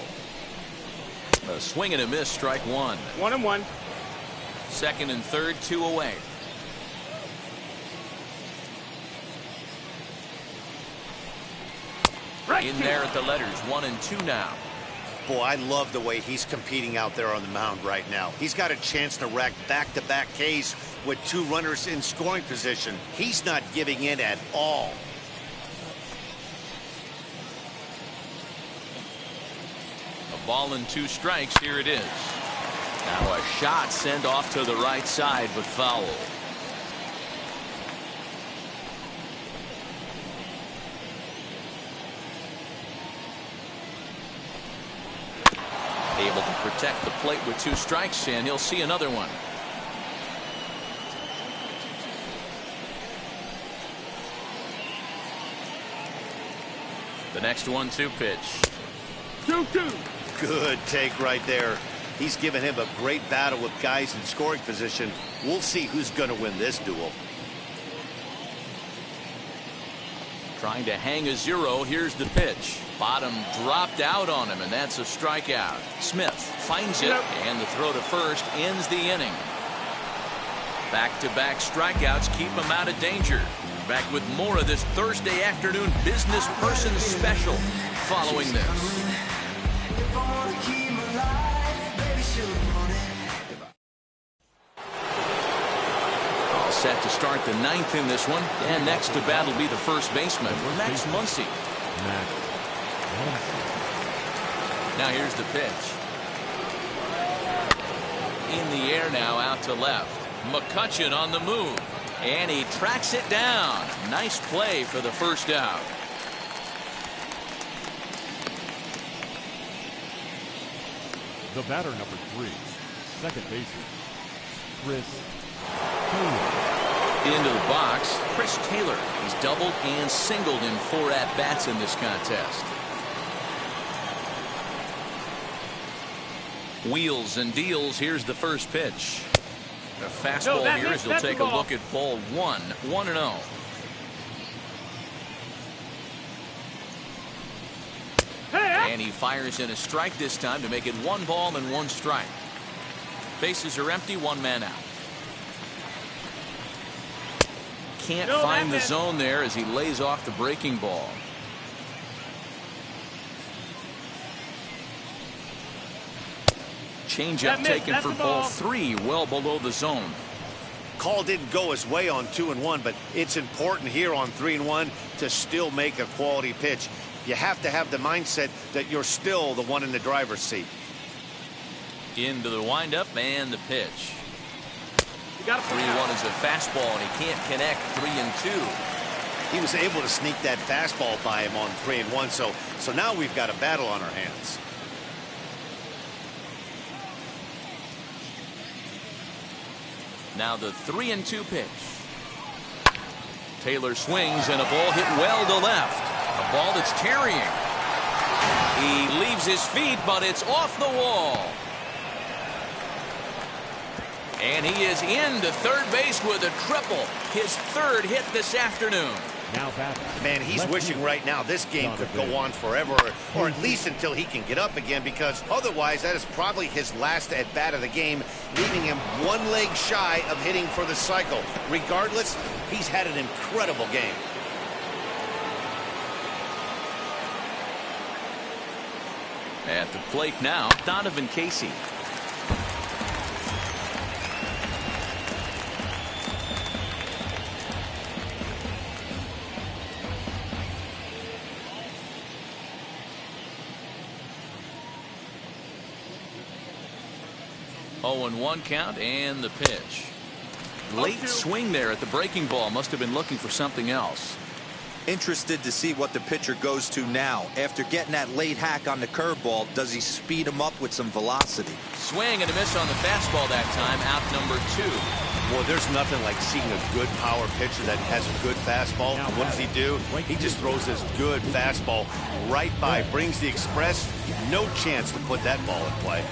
A swing and a miss, strike 1. 1-1. Second and third, 2 away. In there at the letters, 1 and 2 now. Boy, I love the way he's competing out there on the mound right now. He's got a chance to rack back-to-back Ks with 2 runners in scoring position. He's not giving in at all. A ball and 2 strikes. Here it is. Now a shot sent off to the right side, but foul. Able to protect the plate with 2 strikes, and he'll see another one. The next 1-2 pitch. 2-2. Good take right there. He's given him a great battle with guys in scoring position. We'll see who's going to win this duel. Trying to hang a 0. Here's the pitch. Bottom dropped out on him, and that's a strikeout. Smith finds it, and the throw to first ends the inning. Back-to-back strikeouts keep him out of danger. Back with more of this Thursday afternoon business person special following this. All set to start the 9th in this one. And next to bat will be the first baseman, Max Muncy. Now here's the pitch. In the air now, out to left. McCutchen on the move. And he tracks it down. Nice play for the first out. The batter, number 3, second baseman, Chris Taylor. Into the box, Chris Taylor. He's doubled and singled in 4 at-bats in this contest. Wheels and deals. Here's the first pitch. The fastball here as he'll take a look at ball 1. 1-0. And he fires in a strike this time to make it 1 ball and 1 strike. Bases are empty, 1 man out. Can't find the zone there as he lays off the breaking ball. Changeup taken for ball 3, well below the zone. Call didn't go his way on 2-1, but it's important here on 3-1 to still make a quality pitch. You have to have the mindset that you're still the one in the driver's seat. Into the windup and the pitch. 3-1 is a fastball, and he can't connect. 3-2. He was able to sneak that fastball by him on 3-1, so now we've got a battle on our hands. Now the 3-2 pitch. Taylor swings, and a ball hit well to left. A ball that's carrying. He leaves his feet, but it's off the wall. And he is into third base with a triple. His 3rd hit this afternoon. Now batter. Man, he's wishing right now this game could go on forever, or at least until he can get up again, because otherwise that is probably his last at bat of the game, leaving him 1 leg shy of hitting for the cycle. Regardless, he's had an incredible game. At the plate now, Donovan Casey. Oh, and 1 count, and the pitch. Late swing there at the breaking ball. Must have been looking for something else. Interested to see what the pitcher goes to now. After getting that late hack on the curveball, does he speed him up with some velocity? Swing and a miss on the fastball that time. Out number 2. Well, there's nothing like seeing a good power pitcher that has a good fastball. What does he do? He just throws this good fastball right by, brings the express. No chance to put that ball in play.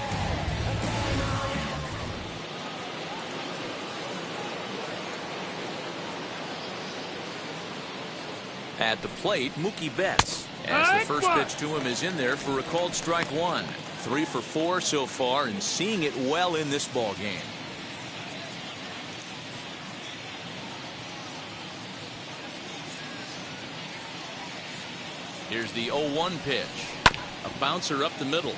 At the plate, Mookie Betts, as the first pitch to him is in there for a called strike 1. 3 for 4 so far, and seeing it well in this ball game. Here's the 0-1 pitch. A bouncer up the middle.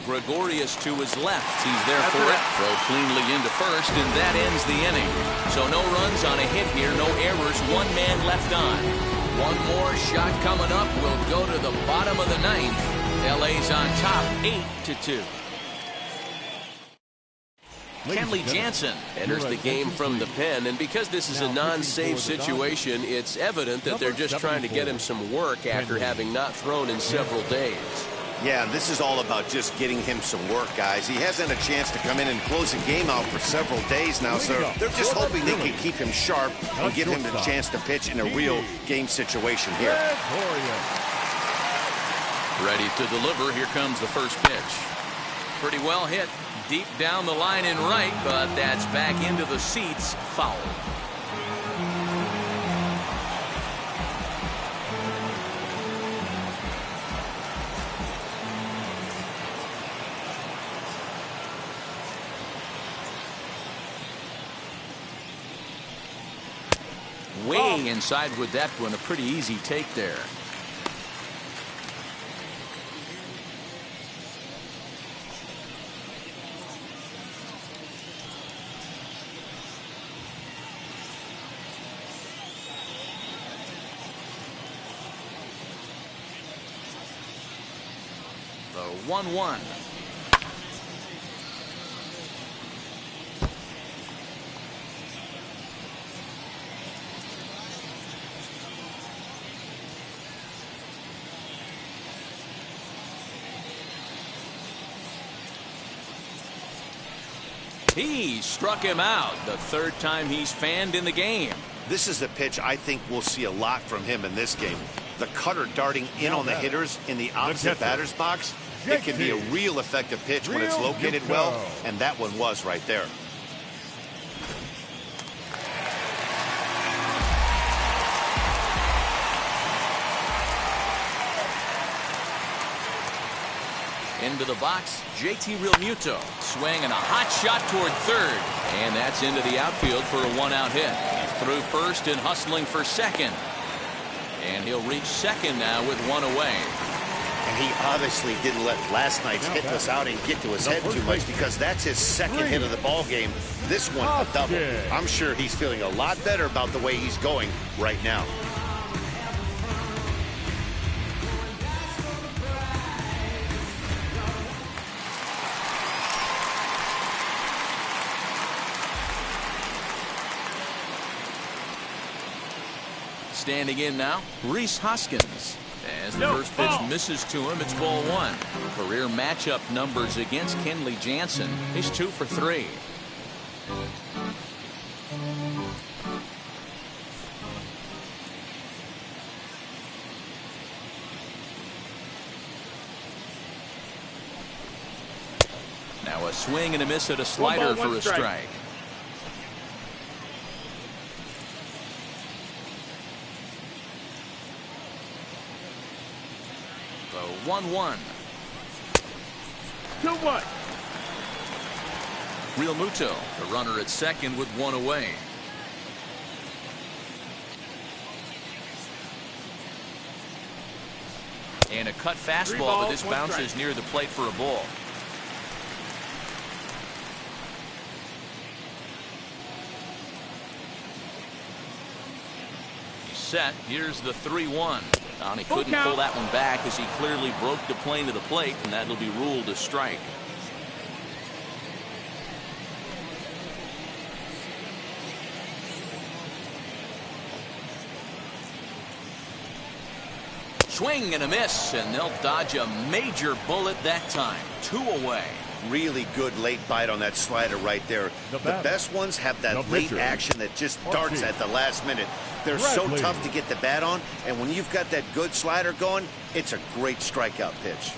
Gregorius to his left. He's there for it. Throw cleanly into first, and that ends the inning. So no runs on a hit here, no errors, 1 man left on. One more shot coming up. We'll go to the bottom of the 9th LA's on top 8-2. Kenley Jansen enters the game from the pen, and because this is a non-save situation, it's evident that they're just trying to get him some work after having not thrown in several days. Yeah, this is all about just getting him some work, guys. He hasn't had a chance to come in and close the game out for several days now, so they're just hoping they can keep him sharp and give him the chance to pitch in a real game situation here. Ready to deliver. Here comes the first pitch. Pretty well hit deep down the line in right, but that's back into the seats. Foul. Way inside with that one. A pretty easy take there. The 1-1. He struck him out the third time he's fanned in the game. This is a pitch I think we'll see a lot from him in this game. The cutter darting in on the hitters in the opposite batter's box. It can be a real effective pitch when it's located well, and that one was right there. Into the box, JT Realmuto. Swing and a hot shot toward third. And that's into the outfield for a one-out hit. He's through first and hustling for second. And he'll reach second now with one away. And he obviously didn't let last night's hitless outing get to his head too much, because that's his second hit of the ball game. This one a double. I'm sure he's feeling a lot better about the way he's going right now. Standing in now, Rhys Hoskins. As the first pitch misses to him, it's ball one. Career matchup numbers against Kenley Jansen. He's 2 for 3. Now a swing and a miss at a slider for a strike. The 1-1. 2-1. Realmuto, the runner at second with one away. And a cut fastball, but this bounces near the plate for a ball. He's set. Here's the 3-1. He couldn't pull that one back as he clearly broke the plane to the plate, and that'll be ruled a strike. Swing and a miss, and they'll dodge a major bullet that time. 2 away. Really good late bite on that slider right there. The best ones have that late action that just darts at the last minute. They're so tough to get the bat on, and when you've got that good slider going, it's a great strikeout pitch.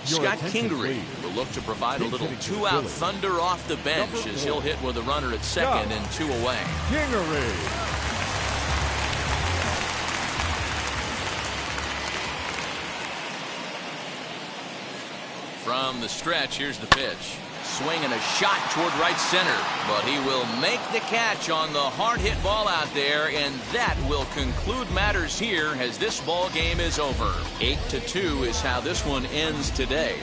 Scott Kingery will look to provide a little 2-out thunder off the bench as he'll hit with a runner at second and 2 away. Kingery. From the stretch, here's the pitch. Swing and a shot toward right center, but he will make the catch on the hard hit ball out there, and that will conclude matters here as this ball game is over. 8-2 is how this one ends today.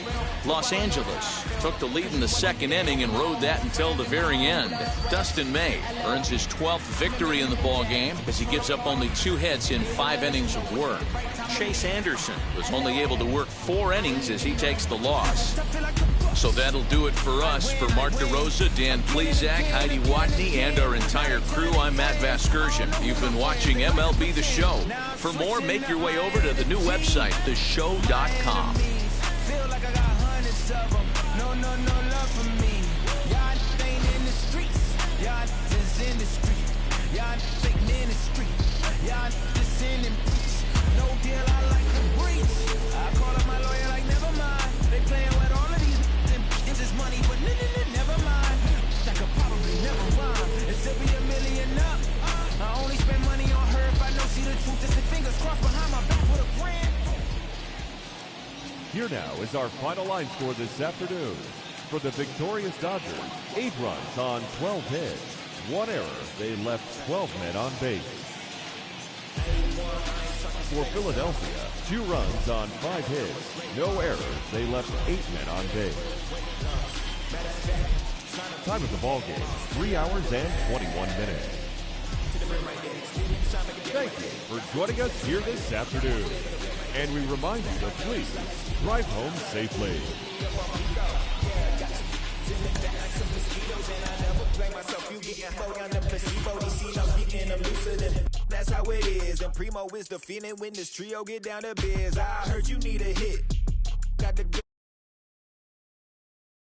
Los Angeles took the lead in the second inning and rode that until the very end. Dustin May earns his 12th victory in the ball game as he gives up only 2 hits in 5 innings of work. Chase Anderson was only able to work 4 innings as he takes the loss. So that'll do it for us. For Mark DeRosa, Dan Plesac, Heidi Watney, and our entire crew, I'm Matt Vasgersian. You've been watching MLB The Show. For more, make your way over to the new website, theshow.com. Feel like I got hundreds of them. No love for me. Y'all ain't in the streets. Y'all just in the street. Y'all taking in the street. Y'all just in the beach. No deal, I like the breach. I call up my lawyer like, never mind. They playing with all of these and this is money, but never mind. I could probably never rhyme. It still be $1 million up. I only spend money on her if I know she the truth. Just the fingers crossed behind my back with a grand. Here now is our final line score this afternoon. For the victorious Dodgers, 8 runs on 12 hits. 1 error. They left 12 men on base. For Philadelphia, 2 runs on 5 hits. No errors. They left 8 men on base. Time of the ball game, 3 hours and 21 minutes. Thank you for joining us here this afternoon. And we remind you to please drive home safely. That's how it is, and Primo is the feeling when this trio get down to biz. I heard you need a hit.